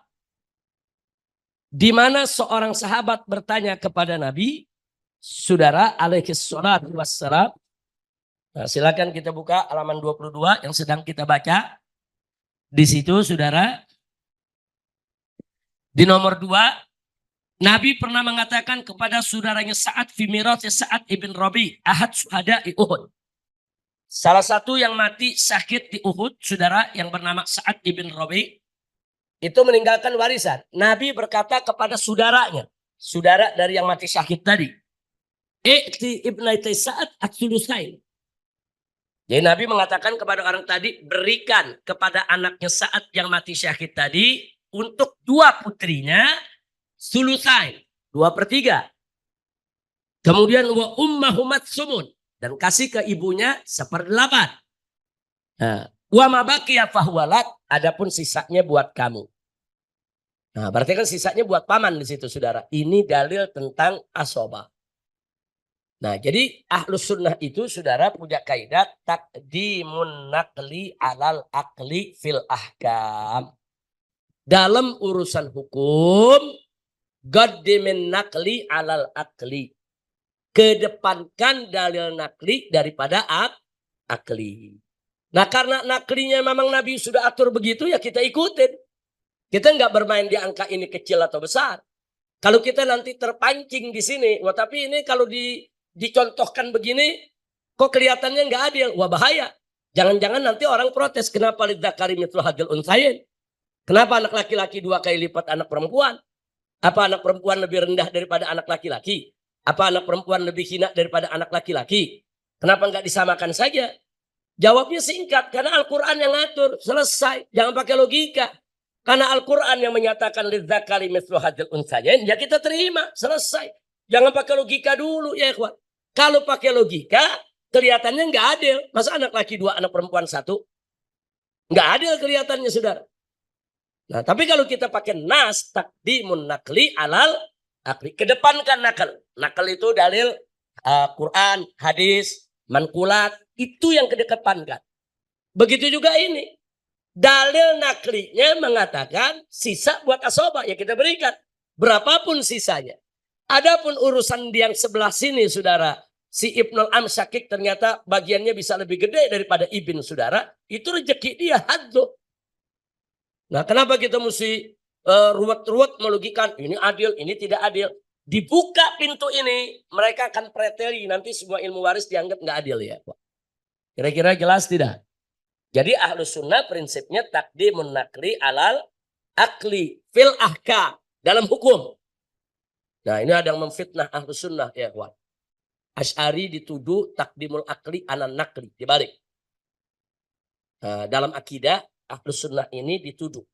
di mana seorang sahabat bertanya kepada Nabi, saudara, alaihi salatu wassalam. Nah, silakan kita buka halaman 22 yang sedang kita baca. Di situ, saudara, di nomor 2, Nabi pernah mengatakan kepada saudaranya Sa'ad fi mirath Sa'ad ibn Rabi, ahad syuhada di Uhud. Salah satu yang mati syahid di Uhud, saudara yang bernama Sa'ad ibn Rabi, itu meninggalkan warisan. Nabi berkata kepada saudaranya, saudara dari yang mati syahid tadi, "I'ti ibnaiti Sa'ad at-thulutsain." Jadi Nabi mengatakan kepada orang tadi, berikan kepada anaknya Sa'ad yang mati syahid tadi, untuk 2 putrinya, sulusain, 2/3. Kemudian wa ummahumat sumun, dan kasih ke ibunya 1/8. Nah, wa ma baqiya fahuwalat, adapun sisanya buat kamu. Nah, berarti kan sisanya buat paman di situ, saudara. Ini dalil tentang asobah. Nah, jadi Ahlus Sunnah itu, saudara, punya kaidah taqdimun naqli alal aqli fil ahkam. Dalam urusan hukum, qaddimin naqli alal akli. Kedepankan dalil nakli daripada akli. Nah karena naklinya memang Nabi sudah atur begitu ya kita ikutin. Kita nggak bermain di angka ini kecil atau besar. Kalau kita nanti terpancing di sini, wah tapi ini kalau dicontohkan begini, kok kelihatannya nggak adil, wah bahaya. Jangan-jangan nanti orang protes, kenapa lidzakari mithlu hadzal untsayain? Kenapa anak laki-laki 2 kali lipat anak perempuan? Apa anak perempuan lebih rendah daripada anak laki-laki? Apa anak perempuan lebih hina daripada anak laki-laki? Kenapa nggak disamakan saja? Jawabnya singkat, karena Al-Quran yang ngatur, selesai. Jangan pakai logika. Karena Al-Quran yang menyatakan lidzakari mithlu hadzal untsayain, ya kita terima, selesai. Jangan pakai logika dulu ya ikhwan. Kalau pakai logika, kelihatannya nggak adil. Masa anak laki 2, anak perempuan 1? Nggak adil kelihatannya, saudara. Nah, tapi kalau kita pakai nas, taqdimun nakli alal akli. Kedepankan nakal. Nakal itu dalil Quran, hadis, mankulat. Itu yang kedepankan. Begitu juga ini. Dalil naklinya mengatakan sisa buat asobah. Ya kita berikan. Berapapun sisanya. Adapun urusan yang sebelah sini, saudara. Si Ibnul Amsyakik ternyata bagiannya bisa lebih gede daripada Ibn, saudara. Itu rezeki dia, haddu. Nah kenapa kita mesti ruwet-ruwet melogikan. Ini adil, ini tidak adil. Dibuka pintu ini, mereka akan preteli. Nanti semua ilmu waris dianggap nggak adil ya. Kira-kira jelas tidak? Jadi Ahlus Sunnah prinsipnya taqdimun nakli alal akli fil ahkam. Dalam hukum. Nah ini ada yang memfitnah Ahlus Sunnah ya kawan. Asy'ari dituduh taqdimul akli alal nakli. Dibalik. Nah, dalam akidah Ahlus Sunnah ini dituduh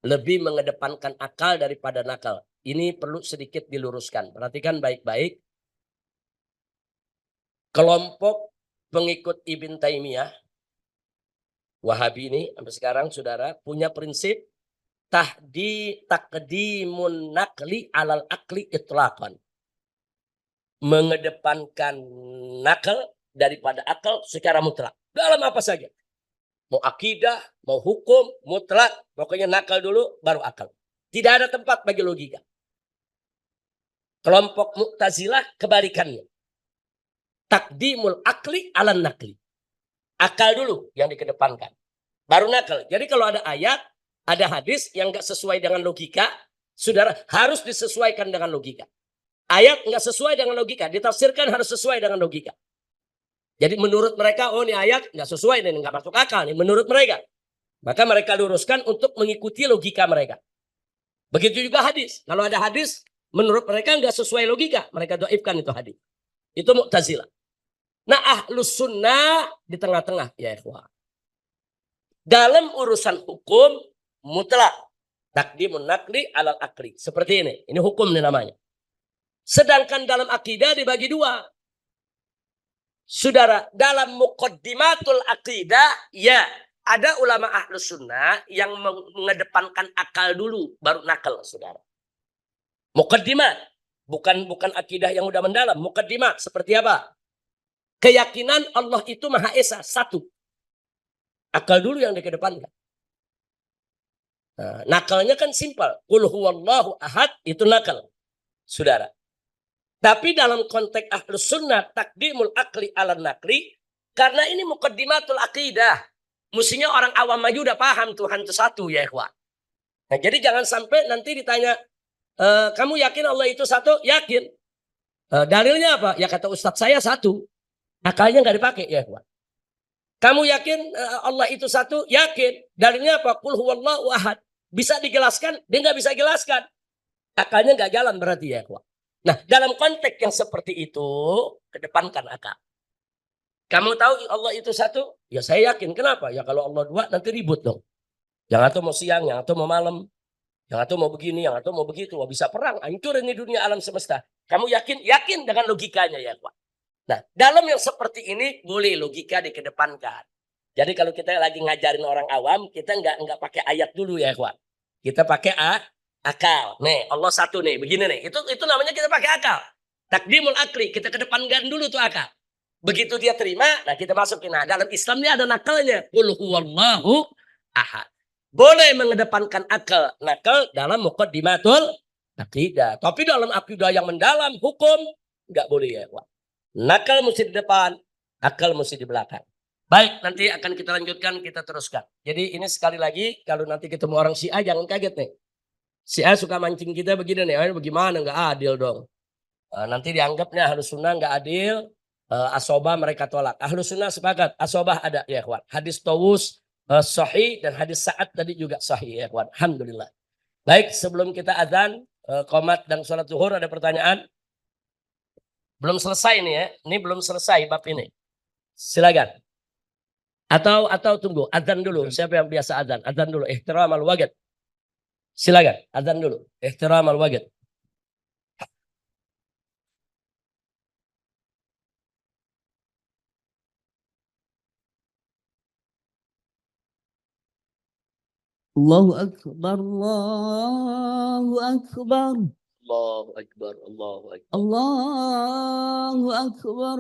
lebih mengedepankan akal daripada nakal. Ini perlu sedikit diluruskan. Perhatikan baik-baik. Kelompok pengikut Ibn Taimiyah, Wahabi ini sampai sekarang saudara punya prinsip taqdimun nakli alal akli itlaqan. Mengedepankan nakal daripada akal secara mutlak. Dalam apa saja. Mau akidah, mau hukum, mutlak. Pokoknya nakal dulu, baru akal. Tidak ada tempat bagi logika. Kelompok Mu'tazilah kebalikannya. Taqdimul akli ala nakli. Akal dulu yang dikedepankan. Baru nakal. Jadi kalau ada ayat, ada hadis yang nggak sesuai dengan logika, saudara harus disesuaikan dengan logika. Ayat nggak sesuai dengan logika, ditafsirkan harus sesuai dengan logika. Jadi menurut mereka, oh ini ayat nggak sesuai, ini nggak masuk akal nih menurut mereka. Maka mereka luruskan untuk mengikuti logika mereka. Begitu juga hadis. Kalau ada hadis, menurut mereka nggak sesuai logika, mereka dhaifkan itu hadis. Itu Mu'tazilah. Nah Ahlus Sunnah di tengah-tengah ya ikhwah. Dalam urusan hukum mutlak. Taqdimun nakli alal akli. Seperti ini. Ini hukum nih namanya. Sedangkan dalam akidah dibagi 2. Saudara, dalam muqaddimatul akidah, ya ada ulama Ahlus Sunnah yang mengedepankan akal dulu, baru nakal, saudara. Muqaddimat. Bukan akidah yang udah mendalam. Muqaddimat. Seperti apa? Keyakinan Allah itu Maha Esa, satu. Akal dulu yang dikedepankan. Nah, nakalnya kan simpel. Qul huwallahu ahad, itu nakal. Saudara. Tapi dalam konteks Ahlus Sunnah, taqdimul akli ala nakli, karena ini muqaddimatul akidah. Mestinya orang awam aja udah paham Tuhan itu satu ya ikhwan. Nah, jadi jangan sampai nanti ditanya, kamu yakin Allah itu satu? Yakin. Dalilnya apa? Ya kata Ustadz saya satu. Akalnya nggak dipakai ya ikhwan. Kamu yakin Allah itu satu? Yakin. Dalilnya apa? Qul huwallahu ahad. Bisa dijelaskan? Dia nggak bisa jelaskan. Akalnya nggak jalan berarti ya ikhwan. Nah, dalam konteks yang seperti itu, kedepankan akal. Kamu tahu Allah itu satu? Ya saya yakin. Kenapa? Ya kalau Allah 2 nanti ribut dong. Yang atau mau siang, yang atau mau malam. Yang atau mau begini, yang atau mau begitu. Wah, bisa perang. Hancur ini dunia alam semesta. Kamu yakin? Yakin dengan logikanya ya Pak. Nah, dalam yang seperti ini boleh logika dikedepankan. Jadi kalau kita lagi ngajarin orang awam, kita nggak pakai ayat dulu ya Pak. Kita pakai akal. Nih, Allah satu nih, begini nih. Itu namanya kita pakai akal. Taqdimul akli, kita kedepankan dulu tuh akal. Begitu dia terima, nah kita masukin. Nah, dalam Islam ini ada nakalnya. Qul huwallahu ahad. Boleh mengedepankan akal nakal dalam muqaddimatul akidah. Tapi dalam akidah yang mendalam hukum nggak boleh ya, Pak. Nakal mesti di depan, akal mesti di belakang. Baik, nanti akan kita lanjutkan, kita teruskan. Jadi ini sekali lagi, kalau nanti ketemu orang Syiah jangan kaget nih. Syiah suka mancing kita begini nih, bagaimana nggak adil dong. Nanti dianggapnya Ahlus Sunnah nggak adil, asobah mereka tolak. Ahlus Sunnah sepakat, asobah ada ya kawan. Hadis Tawus sahih dan hadis Sa'ad tadi juga sahih ya kawan. Alhamdulillah. Baik, sebelum kita azan, qomat dan sholat zuhur ada pertanyaan? Belum selesai nih ya, ini belum selesai bab ini. Silakan. Atau tunggu, azan dulu. Siapa yang biasa azan? Azan dulu. Ihtiram al-waqt. Silakan, azan dulu. Ihtiram al-waqt. Allahu Akbar, Allahu Akbar, Allahu Akbar, Allahu Akbar. Allahu Akbar,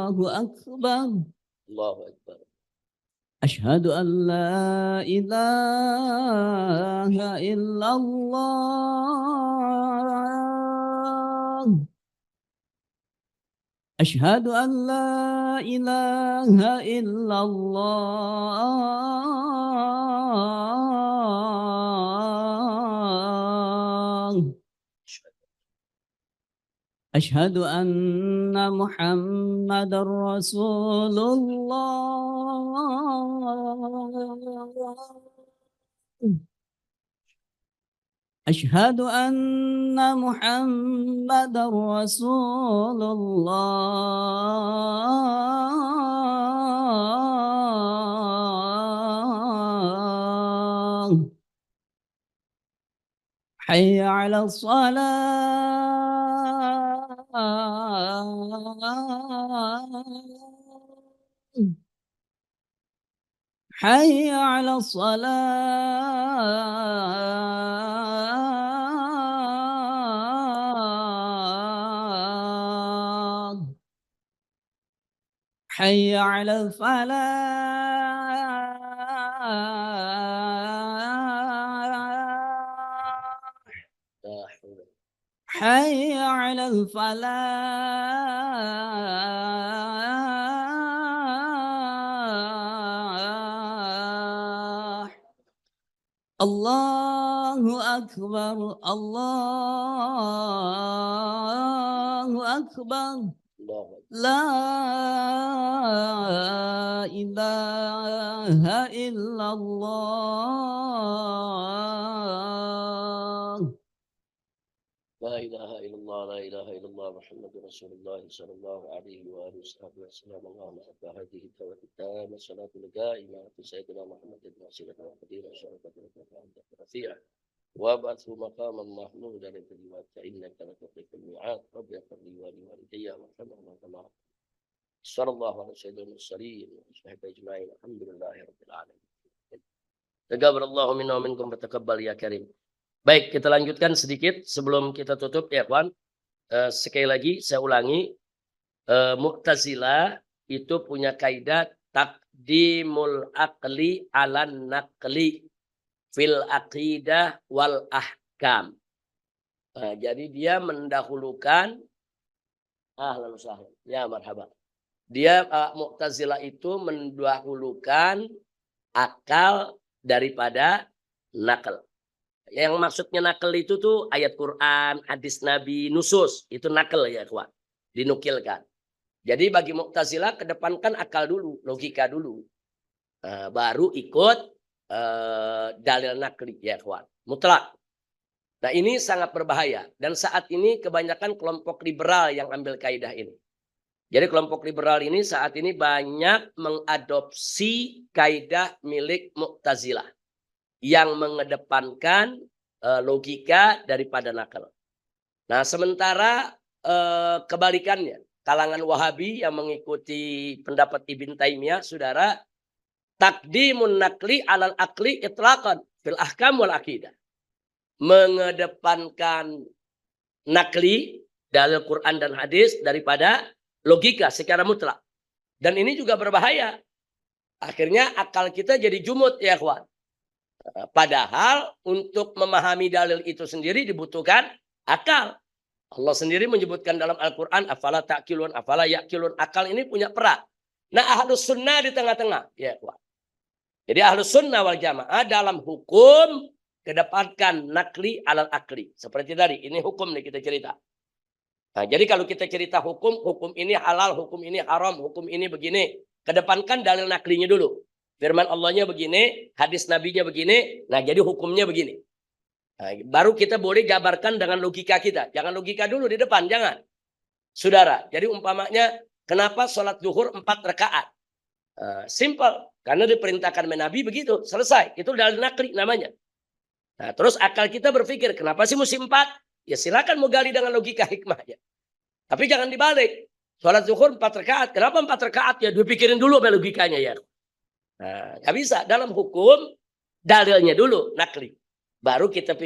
Allahu Akbar. Allahu Akbar. Ashhadu an la ilaha illallah. أشهد أن لا إله إلا الله. أشهد أن محمد رسول الله. أشهد أن محمد رسول الله. حي على الصلاة. حي على الصلاة. حي على الفلاح. حي على الفلاح. الله أكبر، الله أكبر. لا إله إلا الله. لا إله إلا الله، لا إله إلا الله محمد رسول الله صلى الله عليه وآله وصحبه وسلم. اللهم صل هذه الدعوة التامة الصلاة القائمة على سيدنا محمد الوسيلة والفضيلة والشرف والرفيع وابعثه مقاما محمودا الذي وعدت إنك لتخلف الميعاد. رب اغفر لي ولوالدي وارحمهما كما صلى الله على سيدنا المرسلين وصحبه أجمعين. الحمد لله رب العالمين. تقبل الله منا ومنكم فتقبل يا كريم. Baik, kita lanjutkan sedikit sebelum kita tutup ya kawan. Sekali lagi saya ulangi, Mu'tazilah itu punya kaidah taqdimul aqli alan naqli fil aqidah wal ahkam. Jadi dia mendahulukan ahlan sahlan. Ya marhaba. Dia Mu'tazilah itu mendahulukan akal daripada nakal. Yang maksudnya nakal itu tuh ayat Quran, hadis Nabi, nusus. Itu nakal ya kawan. Dinukilkan. Jadi bagi Mu'tazilah kedepankan akal dulu, logika dulu. Baru ikut dalil nakli ya kawan. Mutlak. Nah ini sangat berbahaya. Dan saat ini kebanyakan kelompok liberal yang ambil kaidah ini. Jadi kelompok liberal ini saat ini banyak mengadopsi kaidah milik Mu'tazilah. Yang mengedepankan logika daripada nakal. Nah sementara kebalikannya. Kalangan Wahabi yang mengikuti pendapat Ibn Taimiyah, saudara, takdimun nakli alal akli itlaqan fil ahkam wal akidah. Mengedepankan nakli dalil Quran dan hadis daripada logika secara mutlak. Dan ini juga berbahaya. Akhirnya akal kita jadi jumut ya kawan. Padahal untuk memahami dalil itu sendiri dibutuhkan akal. Allah sendiri menyebutkan dalam Al-Quran, afala ta'kilun, afala ya'kilun. Akal ini punya peran. Nah, ahlus sunnah di tengah-tengah. Ya, kawan. Jadi ahlus sunnah wal jamaah dalam hukum kedepankan nakli alal akli. Seperti tadi, ini hukum nih kita cerita. Nah, jadi kalau kita cerita hukum, hukum ini halal, hukum ini haram, hukum ini begini. Kedepankan dalil naklinya dulu. Firman Allahnya begini, hadis nabinya begini, nah jadi hukumnya begini. Nah, baru kita boleh jabarkan dengan logika kita. Jangan logika dulu di depan, jangan. Saudara, jadi umpamanya kenapa sholat zuhur 4 rakaat? Simple, karena diperintahkan Nabi begitu, selesai. Itu dalil nakli namanya. Nah, terus akal kita berpikir, kenapa sih mesti 4? Ya silakan mau gali dengan logika hikmahnya. Tapi jangan dibalik. Sholat zuhur 4 rakaat, kenapa 4 rakaat? Ya dipikirin dulu sama logikanya ya. Nah, nggak bisa. Dalam hukum, dalilnya dulu nakli. Baru kita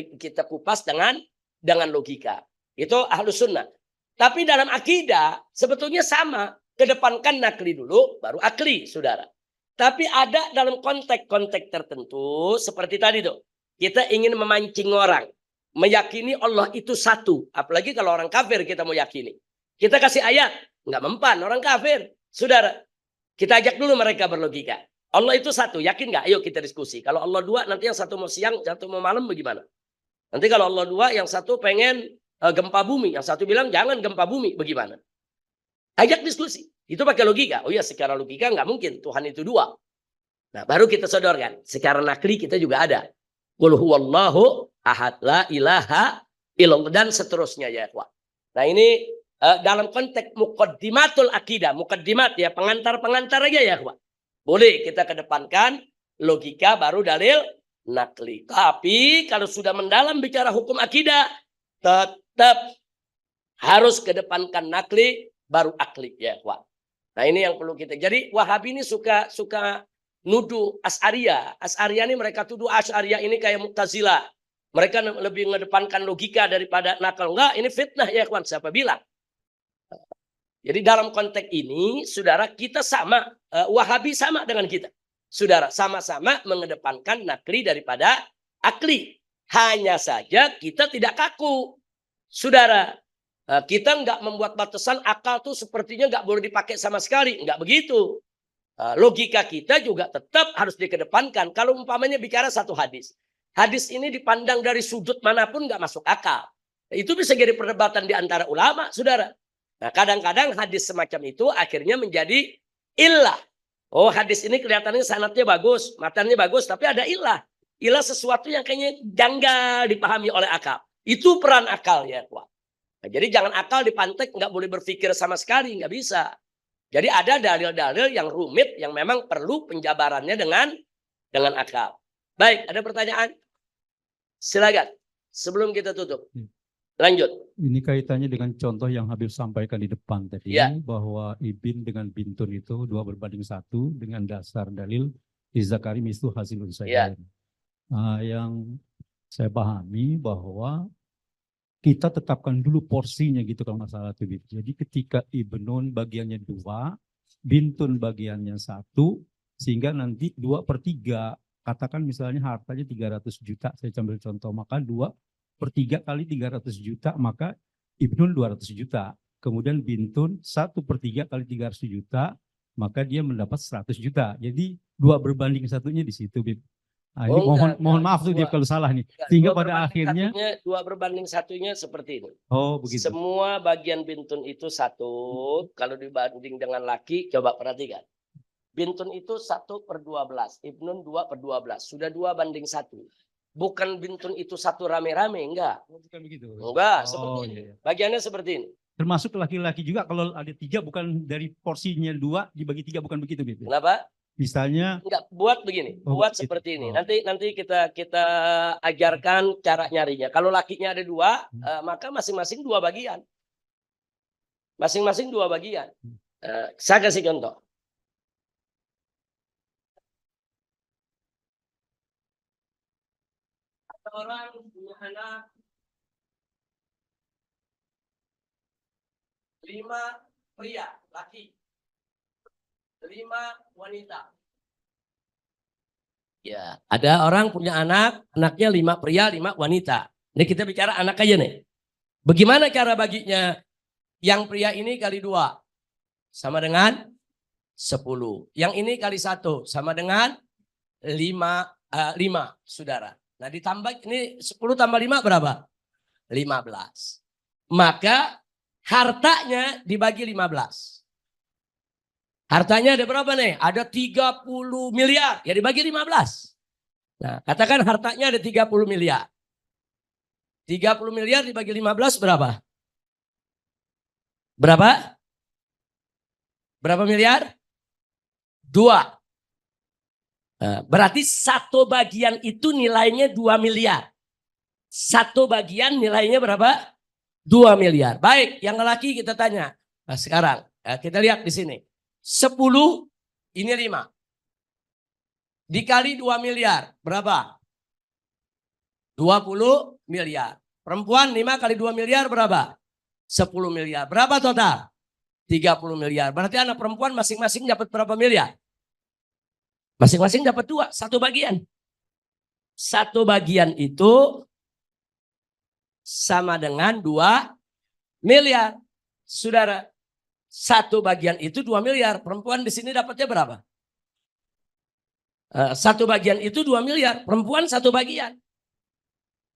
kupas dengan logika. Itu ahlus sunnah. Tapi dalam akidah sebetulnya sama. Kedepankan nakli dulu, baru akli, saudara. Tapi ada dalam konteks-konteks tertentu. Seperti tadi tuh. Kita ingin memancing orang. Meyakini Allah itu satu. Apalagi kalau orang kafir kita mau yakini. Kita kasih ayat. Nggak mempan orang kafir. Saudara, kita ajak dulu mereka berlogika. Allah itu satu, yakin nggak? Ayo kita diskusi. Kalau Allah dua, nanti yang satu mau siang, satu mau malam, bagaimana? Nanti kalau Allah dua, yang satu pengen gempa bumi, yang satu bilang jangan gempa bumi, bagaimana? Ajak diskusi. Itu pakai logika. Oh iya, secara logika nggak mungkin Tuhan itu dua. Nah, baru kita sodorkan. Secara nakli kita juga ada. Qul huwallahu ahad, la ilaha illallah, dan seterusnya ya, ikhwan. Nah, ini dalam konteks muqaddimatul akidah, muqaddimat ya, pengantar-pengantar aja ya, ikhwan. Boleh kita kedepankan logika baru dalil nakli. Tapi kalau sudah mendalam bicara hukum akidah, tetap harus kedepankan nakli baru akli ya, Wak. Nah, ini yang perlu kita. Jadi Wahabi ini suka nuduh Asy'ariyah. Asy'ariyah ini mereka tuduh Asy'ariyah ini kayak Mu'tazilah. Mereka lebih mengedepankan logika daripada nakal. Enggak, ini fitnah ya, kawan. Siapa bilang? Jadi dalam konteks ini, saudara, kita sama, Wahabi sama dengan kita. Saudara, sama-sama mengedepankan nakli daripada akli. Hanya saja kita tidak kaku. Saudara, kita nggak membuat batasan akal tuh sepertinya nggak boleh dipakai sama sekali. Nggak begitu. Logika kita juga tetap harus dikedepankan. Kalau umpamanya bicara satu hadis. Hadis ini dipandang dari sudut manapun nggak masuk akal. Itu bisa jadi perdebatan di antara ulama, saudara. Nah, kadang-kadang hadis semacam itu akhirnya menjadi illah. Oh, hadis ini kelihatannya sanadnya bagus, matanya bagus, tapi ada illah. Illah sesuatu yang kayaknya janggal dipahami oleh akal. Itu peran akal ya, Pak. Nah, jadi jangan akal dipantek, nggak boleh berpikir sama sekali, nggak bisa. Jadi ada dalil-dalil yang rumit yang memang perlu penjabarannya dengan akal. Baik, ada pertanyaan? Silakan. Sebelum kita tutup. Lanjut. Ini kaitannya dengan contoh yang Habib sampaikan di depan tadi, Ya. bahwa ibin dengan bintun itu 2:1 dengan dasar dalil Zakari mislu hasil unsayain. Ya. Nah, yang saya pahami bahwa kita tetapkan dulu porsinya gitu kalau masalah itu. Jadi ketika ibnun bagiannya 2, bintun bagiannya 1, sehingga nanti 2/3, katakan misalnya hartanya 300 juta, saya ambil contoh, maka 2/3 kali 300 juta, maka ibnun 200 juta. Kemudian bintun 1/3 kali 300 juta, maka dia mendapat 100 juta. Jadi 2/1 di situ, Bib. Nah, ini mohon maaf tuh dia kalau salah nih. Sehingga pada akhirnya 2/1 seperti ini. Oh, begitu. Semua bagian bintun itu 1. Kalau dibanding dengan laki, coba perhatikan. Bintun itu 1/12. Ibnun 2/12. Sudah 2/1. Bukan bintun itu 1 rame-rame, enggak. Bukan begitu. Enggak, seperti ini. Iya. Bagiannya seperti ini. Termasuk laki-laki juga kalau ada 3 bukan dari porsinya 2 dibagi 3, bukan begitu, Bib. Kenapa? Misalnya Enggak, buat begini. Oh, Buat gitu. seperti ini. Oh. Nanti kita ajarkan cara nyarinya. Kalau lakinya ada 2, maka masing-masing 2 bagian. Masing-masing 2 bagian. Saya kasih contoh. Orang punya anak 5 pria, laki. 5 wanita. Ya, ada orang punya anak, anaknya 5 pria, 5 wanita. Ini kita bicara anak aja nih. Bagaimana cara baginya? Yang pria ini kali 2 sama dengan 10. Yang ini kali 1 sama dengan 5, saudara. Nah ditambah ini 10 tambah 5 berapa? 15. Maka hartanya dibagi 15. Hartanya ada berapa nih? Ada 30 miliar. Ya dibagi 15. Nah katakan hartanya ada 30 miliar. 30 miliar dibagi 15 berapa? Berapa? Berapa miliar? 2. Nah, berarti satu bagian itu nilainya 2 miliar. Satu bagian nilainya berapa? 2 miliar. Baik, yang lelaki kita tanya. Nah sekarang kita lihat di sini. 10 ini 5. Dikali 2 miliar. Berapa? 20 miliar. Perempuan 5 kali 2 miliar berapa? 10 miliar. Berapa total? 30 miliar. Berarti anak perempuan masing-masing dapat berapa miliar? Masing-masing dapat 2. Satu bagian. Satu bagian itu sama dengan 2 miliar. Saudara. Satu bagian itu 2 miliar. Perempuan di sini dapatnya berapa? Satu bagian itu 2 miliar. Perempuan satu bagian.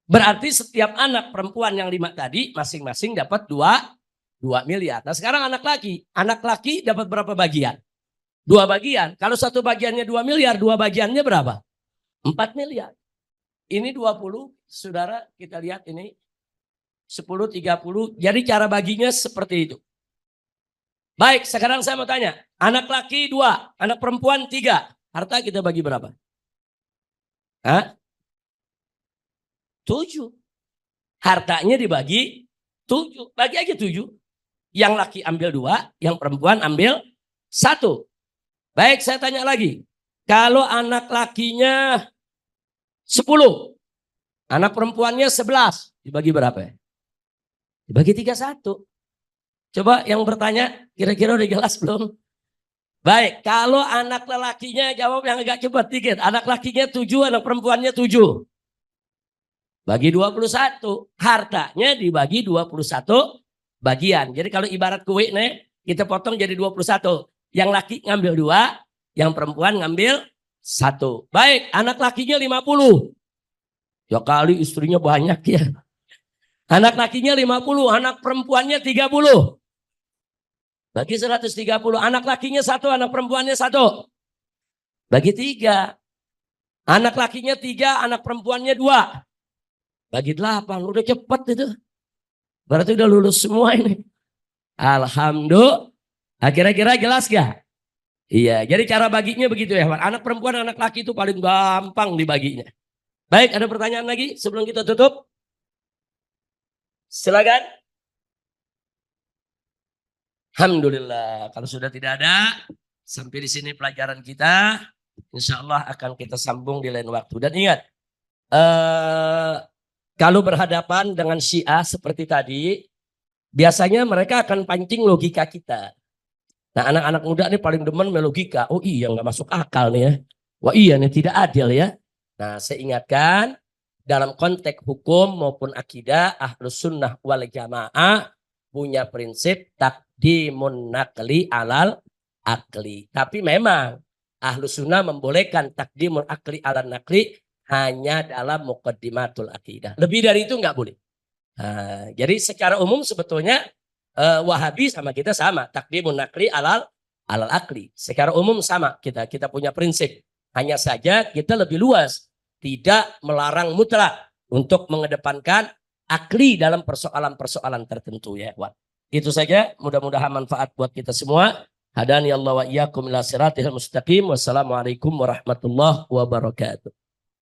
Berarti setiap anak perempuan yang 5 tadi masing-masing dapat 2 miliar. Nah sekarang anak laki. Anak laki dapat berapa bagian? 2 bagian. Kalau satu bagiannya 2 miliar, 2 bagiannya berapa? 4 miliar. Ini 20. Saudara kita lihat ini. 10, 30. Jadi cara baginya seperti itu. Baik, sekarang saya mau tanya. Anak laki 2, anak perempuan 3. Harta kita bagi berapa? Hah? 7. Hartanya dibagi 7. Bagi aja 7. Yang laki ambil 2, yang perempuan ambil 1. Baik, saya tanya lagi. Kalau anak lakinya 10, anak perempuannya 11, dibagi berapa ya? Dibagi 31. Coba yang bertanya, kira-kira udah jelas belum? Baik, kalau anak lelakinya jawab yang agak cepat dikit. Anak lakinya 7, anak perempuannya 7. Bagi 21. Hartanya dibagi 21 bagian. Jadi kalau ibarat kue nih, kita potong jadi 21. Yang laki ngambil 2, yang perempuan ngambil 1. Baik, anak lakinya 50. Ya kali istrinya banyak ya. Anak lakinya 50, anak perempuannya 30. Bagi 130, anak lakinya 1, anak perempuannya 1. Bagi 3. Anak lakinya 3, anak perempuannya 2. Bagi 8, udah cepat itu. Berarti udah lulus semua ini. Alhamdulillah. Kira-kira jelas gak? Iya, jadi cara baginya begitu ya. Anak perempuan, anak laki itu paling gampang dibaginya. Baik, ada pertanyaan lagi sebelum kita tutup? Silakan. Alhamdulillah. Kalau sudah tidak ada, sampai di sini pelajaran kita. Insya Allah akan kita sambung di lain waktu. Dan ingat, kalau berhadapan dengan Syiah seperti tadi, biasanya mereka akan pancing logika kita. Nah anak-anak muda ini paling demen melogika. Oh iya nggak masuk akal nih ya. Wah iya nih tidak adil ya. Nah saya ingatkan, dalam konteks hukum maupun akidah, Ahlus Sunnah wal Jamaah punya prinsip takdimun nakli alal akli. Tapi memang Ahlus Sunnah membolehkan takdimun akli alal nakli hanya dalam muqaddimatul akidah. Lebih dari itu nggak boleh. Nah, jadi secara umum sebetulnya Wahabi sama kita sama. Takdimun nakli alal akli. Secara umum sama kita punya prinsip. Hanya saja kita lebih luas. Tidak melarang mutlak untuk mengedepankan akli dalam persoalan-persoalan tertentu ya. Itu saja, mudah-mudahan manfaat buat kita semua. Hadani Allah wa iyyakum ila siratil mustaqim. Wassalamualaikum warahmatullahi wabarakatuh.